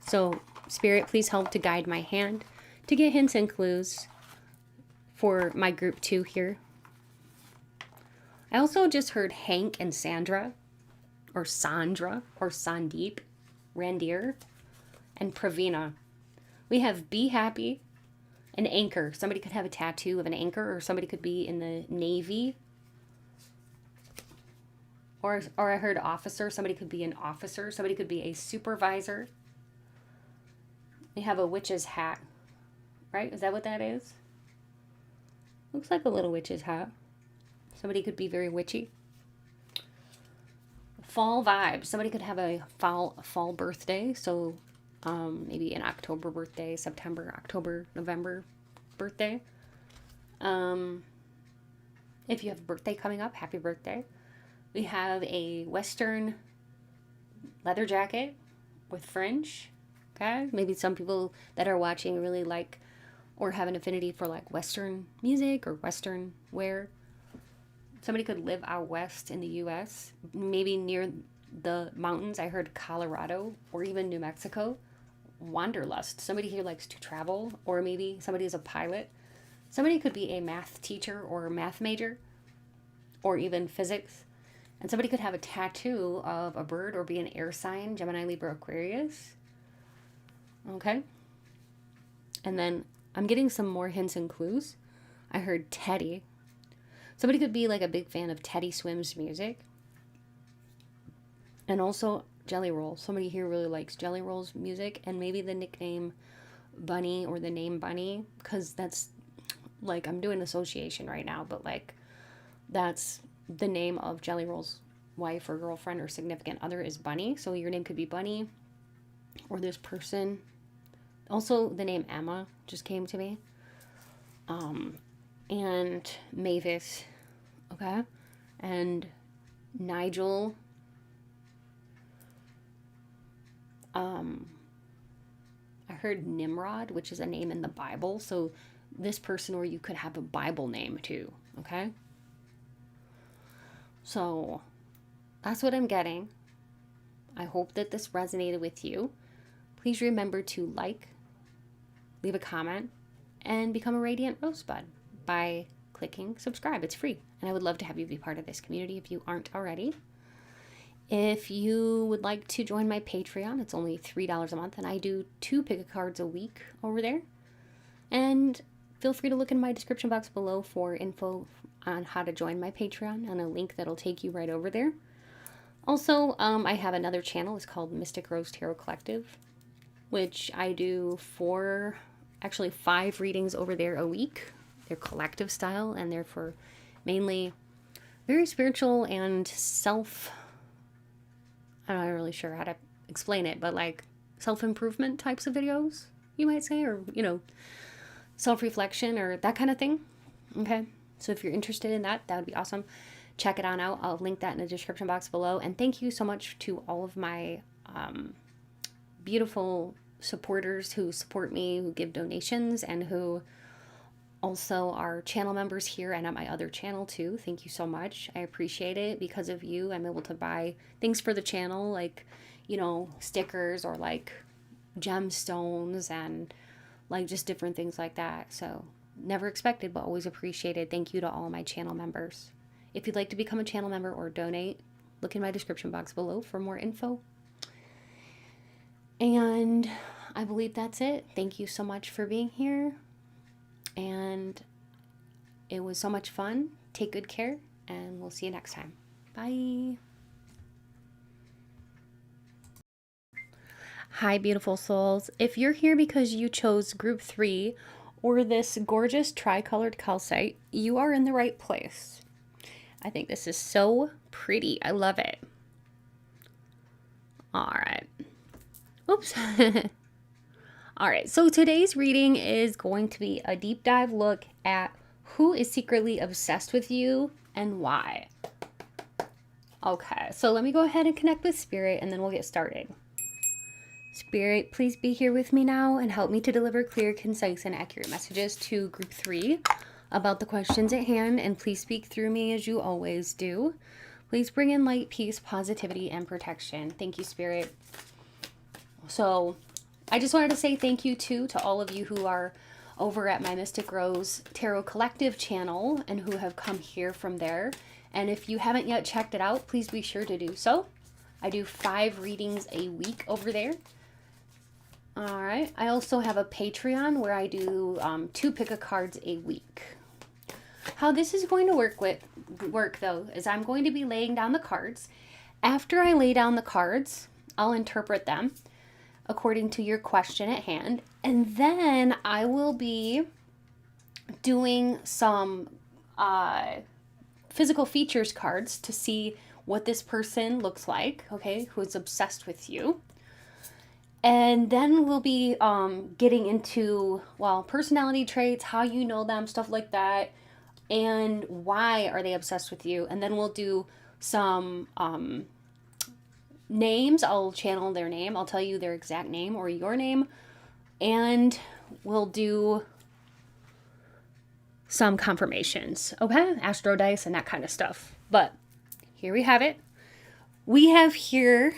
So, Spirit, please help to guide my hand to get hints and clues for my group 2 here. I also just heard Hank and Sandra, or Sandeep, Randir, and Pravina. We have Be Happy, an anchor. Somebody could have a tattoo of an anchor, or somebody could be in the Navy. Or I heard officer. Somebody could be an officer. Somebody could be a supervisor. We have a witch's hat, right? Is that what that is? Looks like a little witch's hat. Somebody could be very witchy. Fall vibes. Somebody could have a fall birthday. So maybe an October birthday, September, October, November birthday. If you have a birthday coming up, happy birthday. We have a Western leather jacket with fringe. Okay, maybe some people that are watching really like or have an affinity for like Western music or Western wear. Somebody could live out west in the U.S., maybe near the mountains. I heard Colorado or even New Mexico. Wanderlust. Somebody here likes to travel, or maybe somebody is a pilot. Somebody could be a math teacher or a math major, or even physics. And somebody could have a tattoo of a bird or be an air sign, Gemini, Libra, Aquarius. Okay. And then I'm getting some more hints and clues. I heard Teddy. Somebody could be like a big fan of Teddy Swims music. And also Jelly Roll. Somebody here really likes Jelly Roll's music, and maybe the nickname Bunny or the name Bunny, because that's like, I'm doing association right now, but like that's the name of Jelly Roll's wife or girlfriend or significant other is Bunny. So your name could be Bunny or this person. Also, the name Emma just came to me. And Mavis, okay? And Nigel. I heard Nimrod, which is a name in the Bible. So this person, or you could have a Bible name too, okay? So that's what I'm getting. I hope that this resonated with you. Please remember to like, leave a comment, and become a Radiant Rosebud by clicking subscribe. It's free, and I would love to have you be part of this community if you aren't already. If you would like to join my Patreon, it's only $3 a month, and I do 2 pick-a-cards a week over there. And feel free to look in my description box below for info on how to join my Patreon and a link that'll take you right over there. Also, I have another channel. It's called Mystic Rose Tarot Collective, which I do 5 readings over there a week. They're collective style, and they're for mainly very spiritual and I'm not really sure how to explain it, but like self-improvement types of videos, you might say, or, you know, self-reflection or that kind of thing. Okay. So if you're interested in that, that would be awesome. Check it on out. I'll link that in the description box below. And thank you so much to all of my beautiful supporters who support me, who give donations, and who also are channel members here and at my other channel too. Thank you so much. I appreciate it. Because of you, I'm able to buy things for the channel, like, you know, stickers or like gemstones and like just different things like that. So never expected, but always appreciated. Thank you to all of my channel members. If you'd like to become a channel member or donate, look in my description box below for more info. And I believe that's it. Thank you so much for being here. And it was so much fun. Take good care, and we'll see you next time. Bye. Hi, beautiful souls. If you're here because you chose group 3 or this gorgeous tricolored calcite, you are in the right place. I think this is so pretty. I love it. All right. Oops. All right, so today's reading is going to be a deep dive look at who is secretly obsessed with you and why. Okay, so let me go ahead and connect with Spirit, and then we'll get started. Spirit, please be here with me now and help me to deliver clear, concise, and accurate messages to group 3 about the questions at hand, and please speak through me as you always do. Please bring in light, peace, positivity, and protection. Thank you, Spirit. So I just wanted to say thank you too to all of you who are over at my Mystic Rose Tarot Collective channel and who have come here from there. And if you haven't yet checked it out, please be sure to do so. I do 5 readings a week over there. All right. I also have a Patreon where I do 2 pick-a-cards a week. How this is going to work though is I'm going to be laying down the cards. After I lay down the cards, I'll interpret them according to your question at hand, and then I will be doing some physical features cards to see what this person looks like, okay, who's obsessed with you. And then we'll be getting into, well, personality traits, how you know them, stuff like that, and why are they obsessed with you. And then we'll do some names. I'll channel their name. I'll tell you their exact name or your name. And we'll do some confirmations, okay? Astro dice and that kind of stuff. But here we have it. We have here,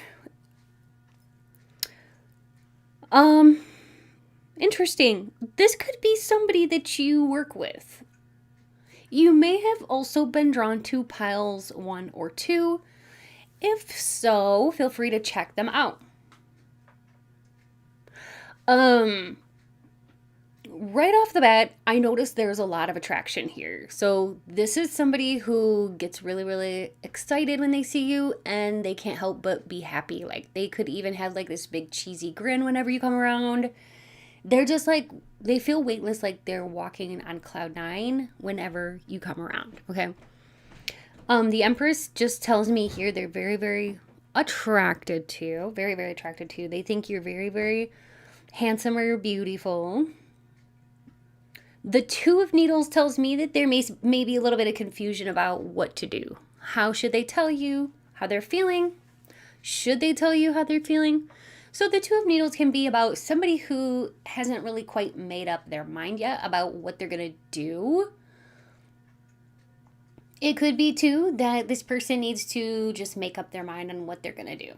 interesting. This could be somebody that you work with. You may have also been drawn to piles 1 or 2. If so, feel free to check them out. Right off the bat, I noticed there's a lot of attraction here. So this is somebody who gets really, really excited when they see you, and they can't help but be happy. Like, they could even have like this big cheesy grin whenever you come around. They're just like, they feel weightless, like they're walking on cloud nine whenever you come around. Okay. The Empress just tells me here they're very, very attracted to, very, very attracted to. They think you're very, very handsome or beautiful. The Two of Needles tells me that there may be a little bit of confusion about what to do. How should they tell you how they're feeling? Should they tell you how they're feeling? So the Two of Needles can be about somebody who hasn't really quite made up their mind yet about what they're going to do. It could be, too, that this person needs to just make up their mind on what they're going to do.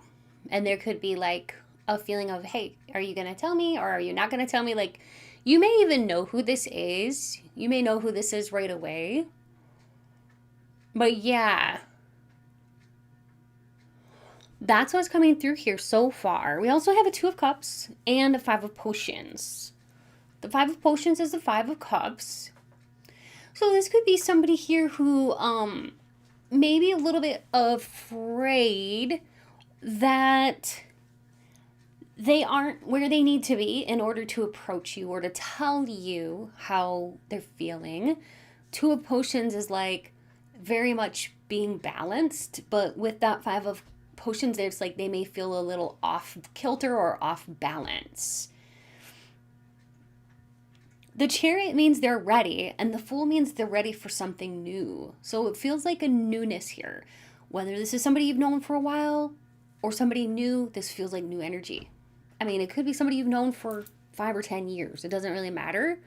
And there could be, like, a feeling of, hey, are you going to tell me or are you not going to tell me? Like, you may even know who this is. You may know who this is right away. But yeah, that's what's coming through here so far. We also have a Two of Cups and a Five of Potions. The Five of Potions is the Five of Cups. So this could be somebody here who may be a little bit afraid that they aren't where they need to be in order to approach you or to tell you how they're feeling. Two of Potions is like very much being balanced, but with that Five of Potions, there's like they may feel a little off kilter or off balance. The Chariot means they're ready, and the Fool means they're ready for something new. So it feels like a newness here. Whether this is somebody you've known for a while or somebody new, this feels like new energy. I mean, it could be somebody you've known for 5 or 10 years. It doesn't really matter.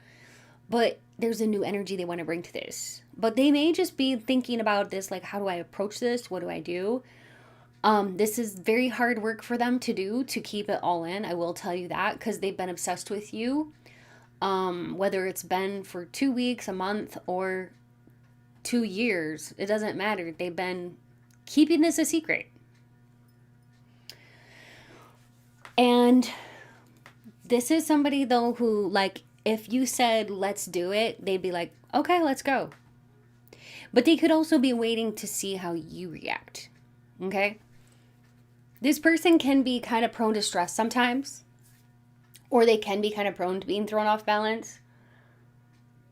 But there's a new energy they want to bring to this. But they may just be thinking about this, like, how do I approach this? What do I do? This is very hard work for them to do, to keep it all in. I will tell you that, because they've been obsessed with you. Whether it's been for 2 weeks, a month, or 2 years, it doesn't matter. They've been keeping this a secret. And this is somebody, though, who, like, if you said, let's do it, they'd be like, okay, let's go. But they could also be waiting to see how you react. Okay? This person can be kind of prone to stress sometimes. Or they can be kind of prone to being thrown off balance.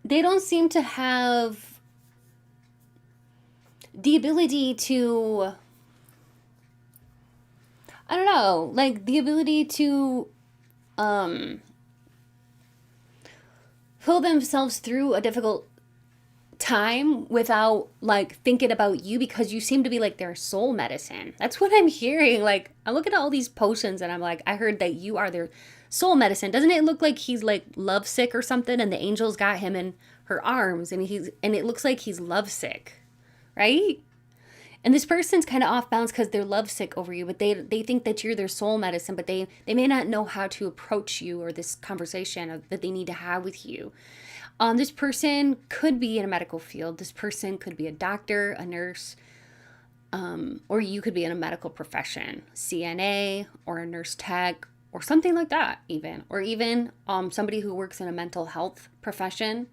They don't seem to have the ability to, I don't know, like the ability to pull themselves through a difficult time without like thinking about you, because you seem to be like their soul medicine. That's what I'm hearing. Like, I look at all these potions and I'm like, I heard that you are their soul medicine. Doesn't it look like he's like lovesick or something, and the angels got him in her arms, and it looks like he's lovesick, right? And this person's kind of off balance because they're lovesick over you, but they think that you're their soul medicine, but they may not know how to approach you or this conversation that they need to have with you. This person could be in a medical field. This person could be a doctor, a nurse, or you could be in a medical profession, CNA or a nurse tech or something like that even. Or even somebody who works in a mental health profession.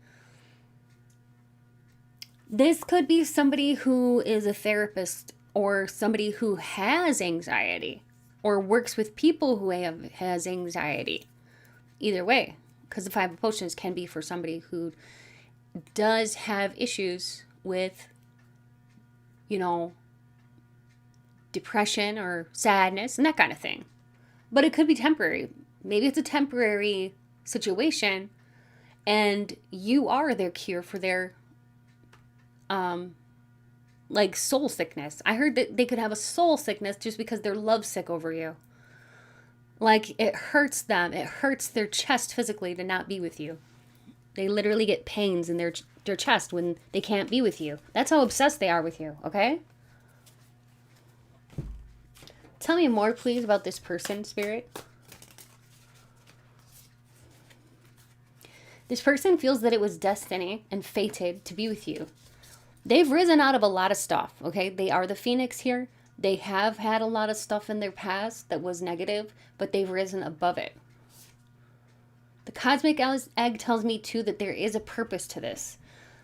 This could be somebody who is a therapist or somebody who has anxiety or works with people who has anxiety. Either way, because the Five of Potions can be for somebody who does have issues with, depression or sadness and that kind of thing. But it could be temporary. Maybe it's a temporary situation and you are their cure for their like soul sickness. I heard that they could have a soul sickness just because they're lovesick over you. Like, it hurts them. It hurts their chest physically to not be with you. They literally get pains in their chest when they can't be with you. That's how obsessed they are with you, okay? Tell me more, please, about this person, Spirit. This person feels that it was destiny and fated to be with you. They've risen out of a lot of stuff, okay? They are the Phoenix here. They have had a lot of stuff in their past that was negative, but they've risen above it. The cosmic egg tells me too that there is a purpose to this.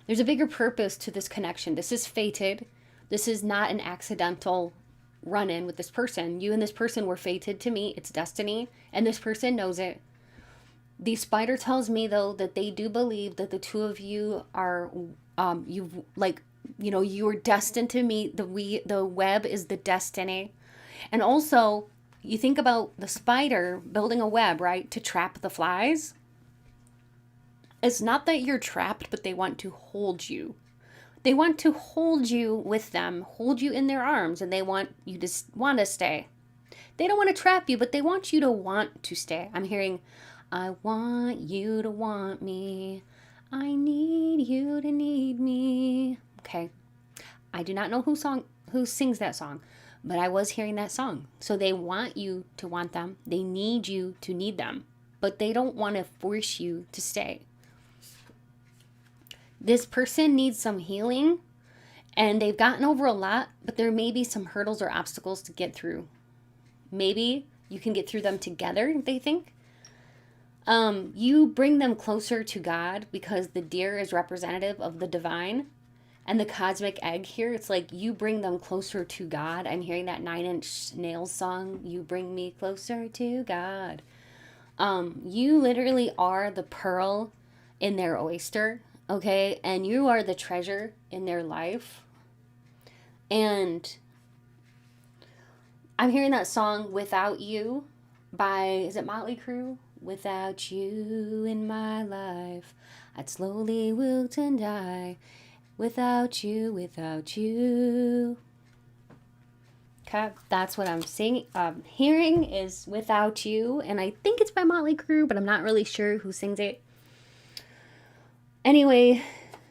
There's a bigger purpose to this connection. This is fated. This is not an accidental run-in with this person. You and this person were fated to meet. It's destiny, and this person knows it. The spider tells me though that they do believe that the two of you are, you were destined to meet. The web is the destiny, and also you think about the spider building a web, right, to trap the flies. It's not that you're trapped, but they want to hold you. They want to hold you with them, hold you in their arms, and they want you to want to stay. They don't want to trap you, but they want you to want to stay. I'm hearing, I want you to want me. I need you to need me. Okay. I do not know who sings that song, but I was hearing that song. So they want you to want them. They need you to need them, but they don't want to force you to stay. This person needs some healing, and they've gotten over a lot, but there may be some hurdles or obstacles to get through. Maybe you can get through them together, they think. You bring them closer to God because the deer is representative of the divine. And the cosmic egg here, it's like you bring them closer to God. I'm hearing that 9 Inch Nails song, You Bring Me Closer to God. You literally are the pearl in their oyster, okay? And you are the treasure in their life. And I'm hearing that song, Without You, by, is it Motley Crue? Without you in my life, I'd slowly wilt and die. Without you, without you. Okay, that's what I'm seeing. Hearing is Without You, and I think it's by Motley Crue, but I'm not really sure who sings it. Anyway,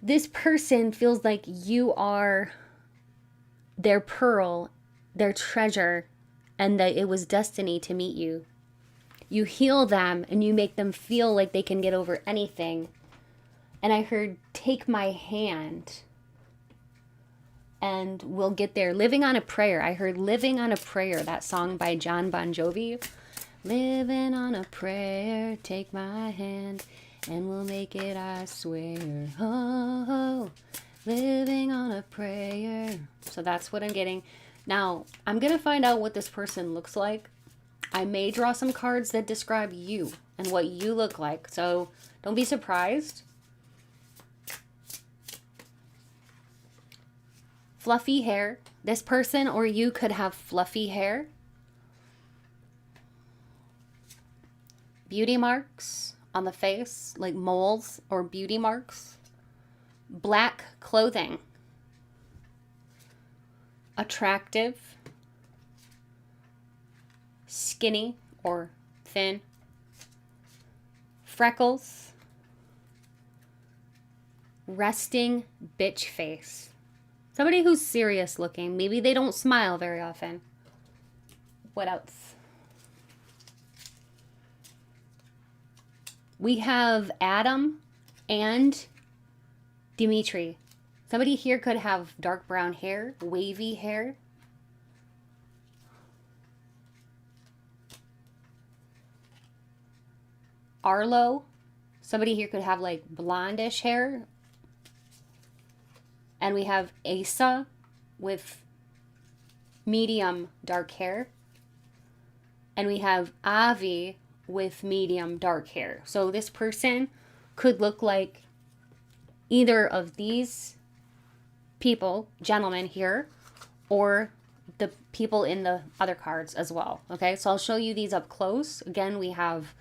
this person feels like you are their pearl, their treasure, and that it was destiny to meet you. You heal them and you make them feel like they can get over anything. And I heard, take my hand and we'll get there. Living on a Prayer. I heard Living on a Prayer, that song by John Bon Jovi. Living on a prayer, take my hand and we'll make it, I swear. Oh, living on a prayer. So that's what I'm getting. Now, I'm going to find out what this person looks like. I may draw some cards that describe you and what you look like. So don't be surprised. Fluffy hair. This person or you could have fluffy hair. Beauty marks on the face, like moles or beauty marks. Black clothing. Attractive. Skinny or thin. Freckles. Resting bitch face. Somebody who's serious looking. Maybe they don't smile very often. What else? We have Adam and Dimitri. Somebody here could have dark brown hair, wavy hair. Arlo. Somebody here could have like blondish hair. And we have Asa with medium dark hair. And we have Avi with medium dark hair. So this person could look like either of these people, gentlemen here, or the people in the other cards as well. Okay, so I'll show you these up close. Again, we have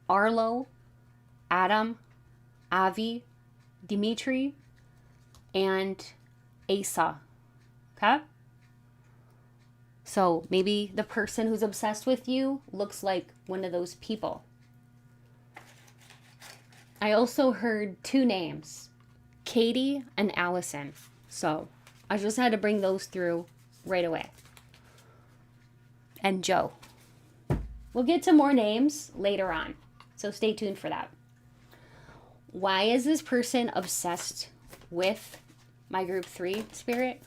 Arlo, Adam, Avi, Dimitri, and Asa. Okay? So maybe the person who's obsessed with you looks like one of those people. I also heard two names, Katie and Allison. So I just had to bring those through right away. And Joe. We'll get to more names later on. So stay tuned for that. Why is this person obsessed with my group 3 spirit?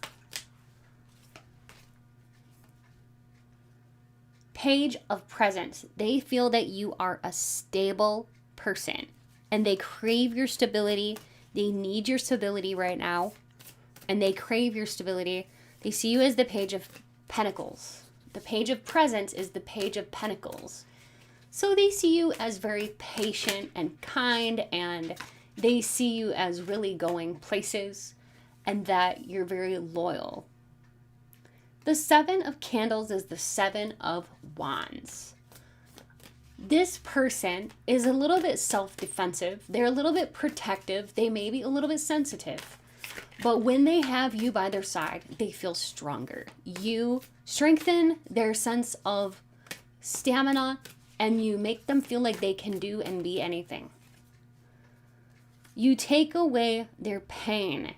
Page of Presents. They feel that you are a stable person and they crave your stability. They need your stability right now and they crave your stability. They see you as the Page of Pentacles. The Page of Presents is the Page of Pentacles. So they see you as very patient and kind, and they see you as really going places and that you're very loyal. The Seven of Candles is the Seven of Wands. This person is a little bit self-defensive. They're a little bit protective. They may be a little bit sensitive. But when they have you by their side, they feel stronger. You strengthen their sense of stamina and you make them feel like they can do and be anything. You take away their pain.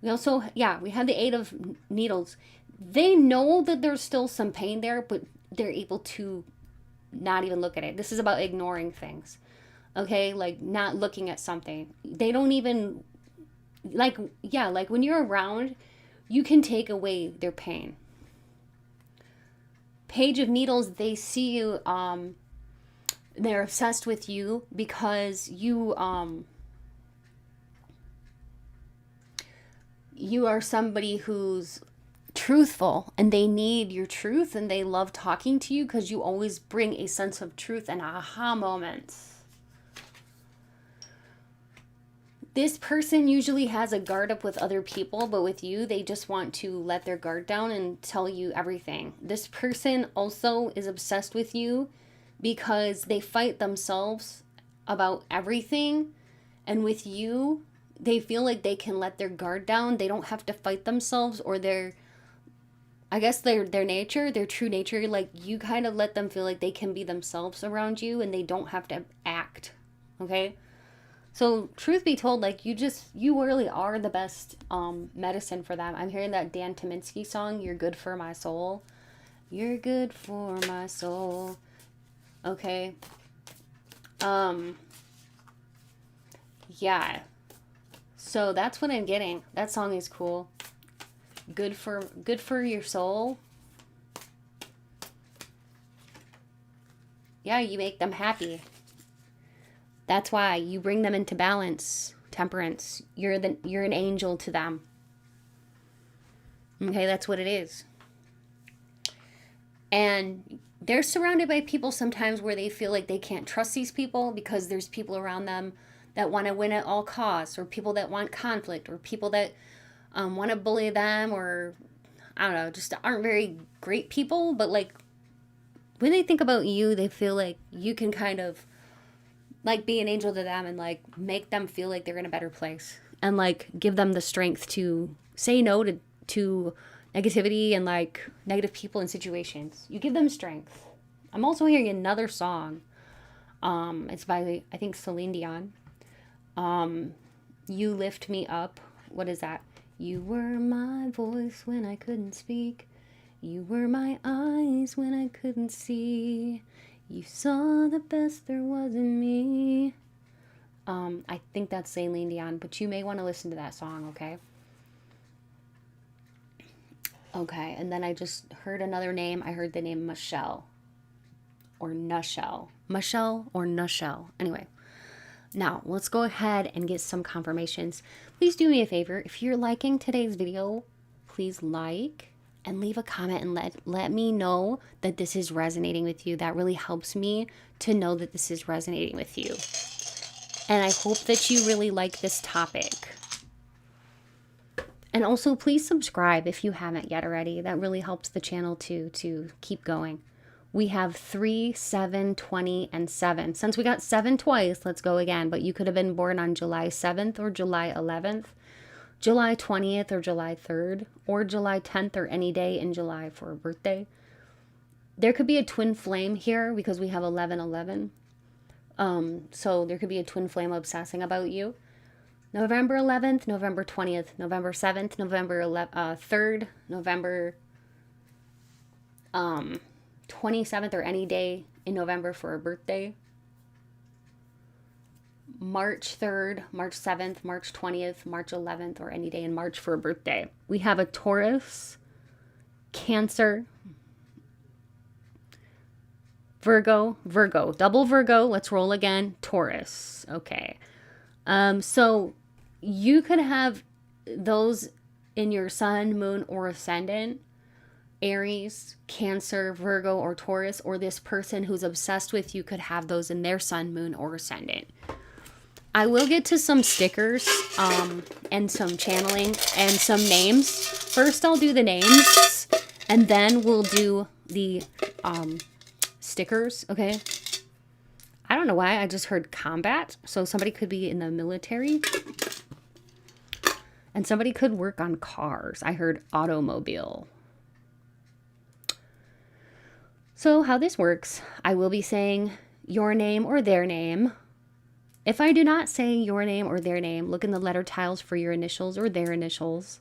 We also, we have the Eight of Needles. They know that there's still some pain there, but they're able to not even look at it. This is about ignoring things. Okay? Like not looking at something. They don't even, like when you're around, you can take away their pain. Page of Needles, they see you, they're obsessed with you because you are somebody who's truthful and they need your truth and they love talking to you because you always bring a sense of truth and aha moments. This person usually has a guard up with other people, but with you, they just want to let their guard down and tell you everything. This person also is obsessed with you because they fight themselves about everything. And with you, they feel like they can let their guard down. They don't have to fight themselves or their nature, their true nature. Like you kind of let them feel like they can be themselves around you and they don't have to act. Okay? So truth be told, like you really are the best medicine for them. I'm hearing that Dan Tyminski song, You're Good for My Soul. You're good for my soul. Okay. Yeah. So that's what I'm getting. That song is cool. Good for your soul. Yeah, you make them happy. That's why you bring them into balance, temperance. You're an angel to them. Okay, that's what it is. And they're surrounded by people sometimes where they feel like they can't trust these people because there's people around them that want to win at all costs, or people that want conflict, or people that want to bully them, or I don't know, just aren't very great people. But like when they think about you, they feel like you can kind of like be an angel to them and like make them feel like they're in a better place and like give them the strength to say no to negativity and like negative people and situations. You give them strength. I'm also hearing another song. It's by, I think, Celine Dion. You Lift Me Up. What is that? You were my voice when I couldn't speak. You were my eyes when I couldn't see. You saw the best there was in me. I think that's Celine Dion, but you may want to listen to that song, okay? Okay, and then I just heard another name. I heard the name Michelle or Nushelle. Michelle or Nushelle. Anyway, now let's go ahead and get some confirmations. Please do me a favor. If you're liking today's video, please like and leave a comment and let me know that this is resonating with you. That really helps me to know that this is resonating with you. And I hope that you really like this topic. And also please subscribe if you haven't yet already. That really helps the channel to keep going. We have 3, 7, 20, and 7. Since we got 7 twice, let's go again. But you could have been born on July 7th or July 11th. July 20th or July 3rd, or July 10th, or any day in July for a birthday. There could be a twin flame here because we have 1111. So there could be a twin flame obsessing about you. November 11th, November 20th, November 7th, November 3rd, November 27th, or any day in November for a birthday. March 3rd, March 7th, March 20th, March 11th, or any day in March for a birthday. We have a Taurus, Cancer, Virgo, Virgo, double Virgo. Let's roll again. Taurus. Okay. So you could have those in your sun, moon, or ascendant. Aries, Cancer, Virgo, or Taurus, or this person who's obsessed with you could have those in their sun, moon, or ascendant. I will get to some stickers and some channeling and some names. First, I'll do the names, and then we'll do the stickers, okay? I don't know why, I just heard combat, so somebody could be in the military. And somebody could work on cars. I heard automobile. So how this works, I will be saying your name or their name. If I do not say your name or their name, look in the letter tiles for your initials or their initials.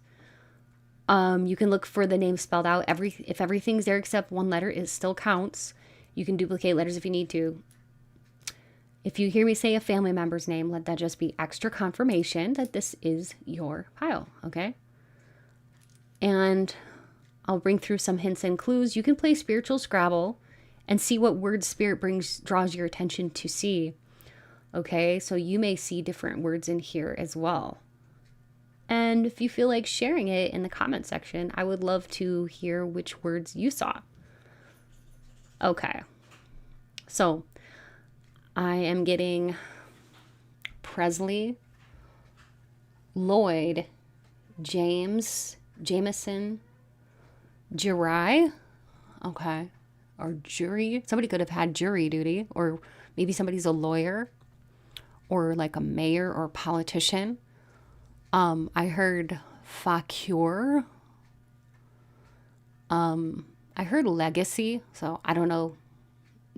You can look for the name spelled out. If everything's there except one letter, it still counts. You can duplicate letters if you need to. If you hear me say a family member's name, let that just be extra confirmation that this is your pile, okay? And I'll bring through some hints and clues. You can play Spiritual Scrabble and see what words Spirit draws your attention to see. Okay, so you may see different words in here as well. And if you feel like sharing it in the comment section, I would love to hear which words you saw. Okay, so I am getting Presley, Lloyd, James, Jameson, Jury, okay, or jury. Somebody could have had jury duty, or maybe somebody's a lawyer, or like a mayor or politician. I heard facure. I heard legacy, so I don't know.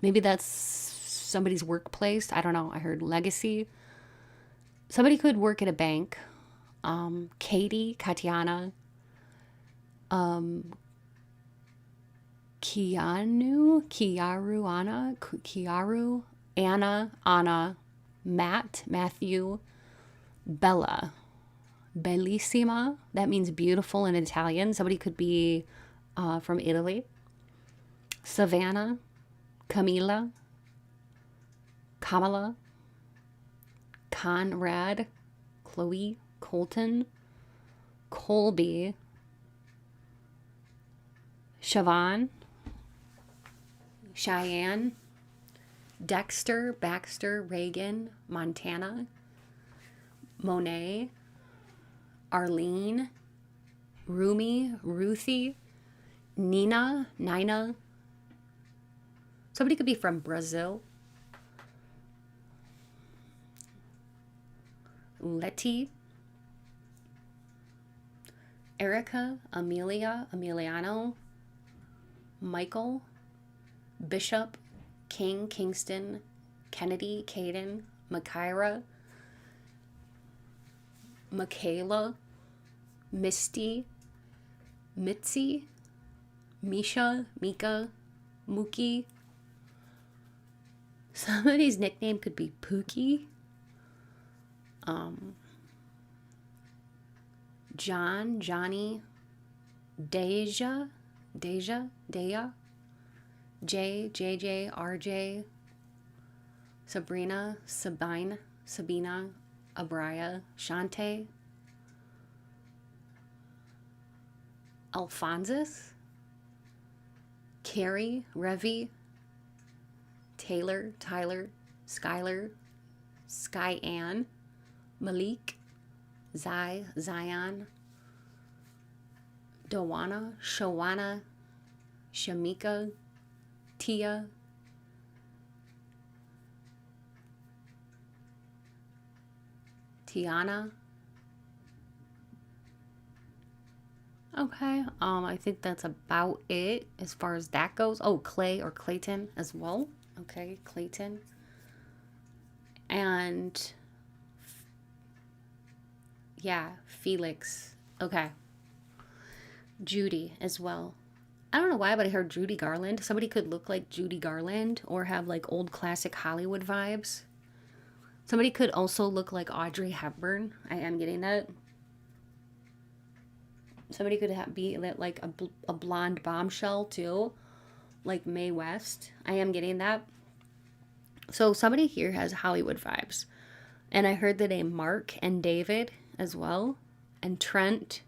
Maybe that's somebody's workplace. I don't know. I heard legacy. Somebody could work at a bank. Katie, Katiana. Kiaru, Anna, Matt, Matthew, Bella, bellissima. That means beautiful in Italian. Somebody could be from Italy. Savannah, Camila, Kamala, Conrad, Chloe, Colton, Colby, Siobhan, Cheyenne, Dexter, Baxter, Reagan, Montana, Monet, Arlene, Rumi, Ruthie, Nina, somebody could be from Brazil, Letty, Erica, Amelia, Emiliano, Michael, Bishop, King, Kingston, Kennedy, Caden, Makira, Michaela, Misty, Mitzi, Misha, Mika, Mookie. Somebody's nickname could be Pookie. John, Johnny, Deja, Dea, J, JJ, RJ, Sabrina, Sabina, Abria, Shante, Alphonsus, Carrie, Revi, Taylor, Tyler, Skylar, Skyann, Malik, Zion, Dawana, Shawana, Shamika, Tia, Tiana. Okay, I think that's about it as far as that goes. Oh, Clay or Clayton as well. Okay, Clayton. And yeah, Felix. Okay. Judy as well. I don't know why, but I heard Judy Garland. Somebody could look like Judy Garland or have like old classic Hollywood vibes. Somebody could also look like Audrey Hepburn. I am getting that. Somebody could be like a blonde bombshell too. like Mae West. I am getting that. So somebody here has Hollywood vibes. And I heard the name Mark and David as well. And Trent.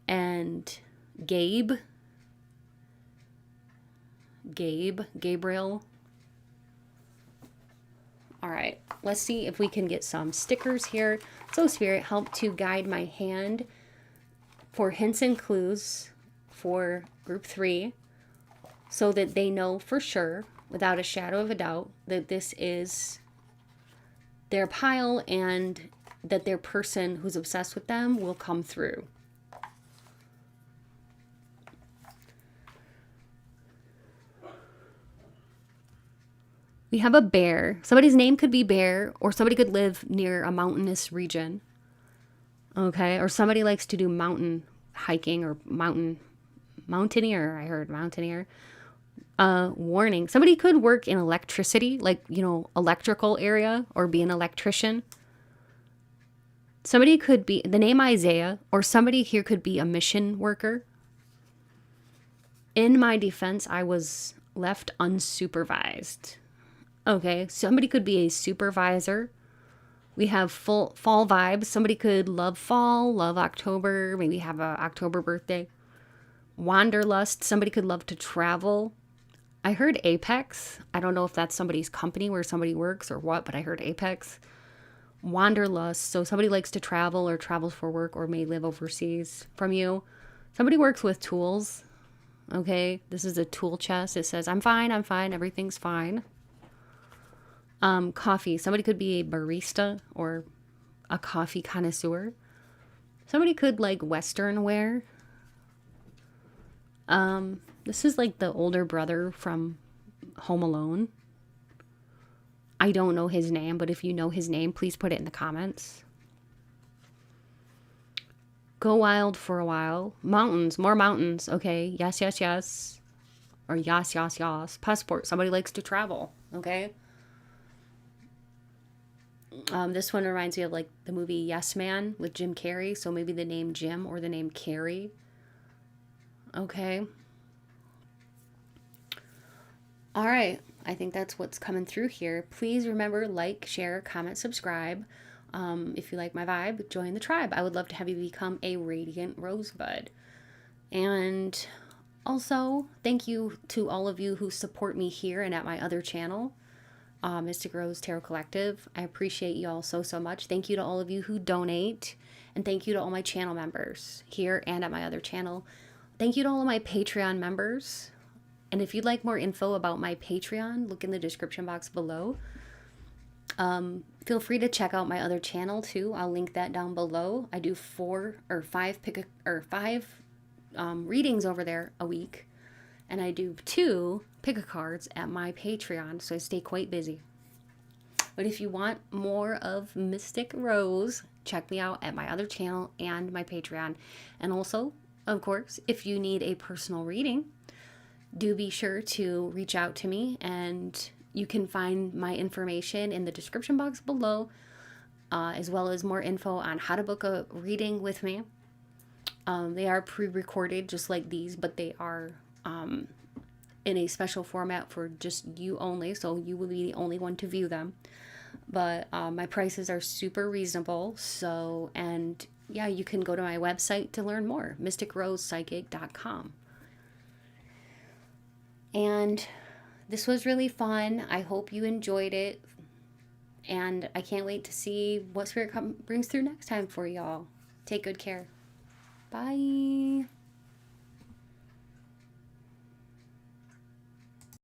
And Gabriel. All right, let's see if we can get some stickers here. So Spirit, help to guide my hand for hints and clues for group 3, so that they know for sure, without a shadow of a doubt, that this is their pile and that their person who's obsessed with them will come through. We have a bear. Somebody's name could be Bear, or somebody could live near a mountainous region. Okay, or somebody likes to do mountain hiking or mountaineer. I heard mountaineer. Warning. Somebody could work in electricity, like, you know, electrical area, or be an electrician. Somebody could be the name Isaiah, or somebody here could be a mission worker. In my defense, I was left unsupervised. Okay, somebody could be a supervisor. We have fall vibes. Somebody could love fall, love October, maybe have a October birthday. Wanderlust. Somebody could love to travel. I heard Apex. I don't know if that's somebody's company where somebody works or what, but I heard Apex. Wanderlust. So somebody likes to travel or travels for work or may live overseas from you. Somebody works with tools. Okay, this is a tool chest. It says, I'm fine, everything's fine. Coffee. Somebody could be a barista or a coffee connoisseur. Somebody could like Western wear. This is like the older brother from Home Alone. I don't know his name, but if you know his name, please put it in the comments. Go wild for a while. Mountains, more mountains. Okay, yes, yes, yes. Or yas, yas, yas. Passport. Somebody likes to travel. Okay. This one reminds me of like the movie Yes Man with Jim Carrey. So maybe the name Jim or the name Carrey. Okay. All right. I think that's what's coming through here. Please remember, like, share, comment, subscribe. If you like my vibe, join the tribe. I would love to have you become a radiant rosebud. And also, thank you to all of you who support me here and at my other channel, Mystic Rose Tarot Collective. I appreciate you all so, so much. Thank you to all of you who donate. And thank you to all my channel members here and at my other channel. Thank you to all of my Patreon members. And if you'd like more info about my Patreon, look in the description box below. Feel free to check out my other channel too. I'll link that down below. I do 4 or 5 readings over there a week. And I do 2 pick-a-cards at my Patreon, so I stay quite busy. But if you want more of Mystic Rose, check me out at my other channel and my Patreon. And also, of course, if you need a personal reading, do be sure to reach out to me, and you can find my information in the description box below, as well as more info on how to book a reading with me. They are pre-recorded just like these, but they are in a special format for just you only, so you will be the only one to view them. But my prices are super reasonable, so, and yeah, you can go to my website to learn more, mysticrosepsychic.com. And this was really fun. I hope you enjoyed it. And I can't wait to see what Spirit brings through next time for y'all. Take good care. Bye.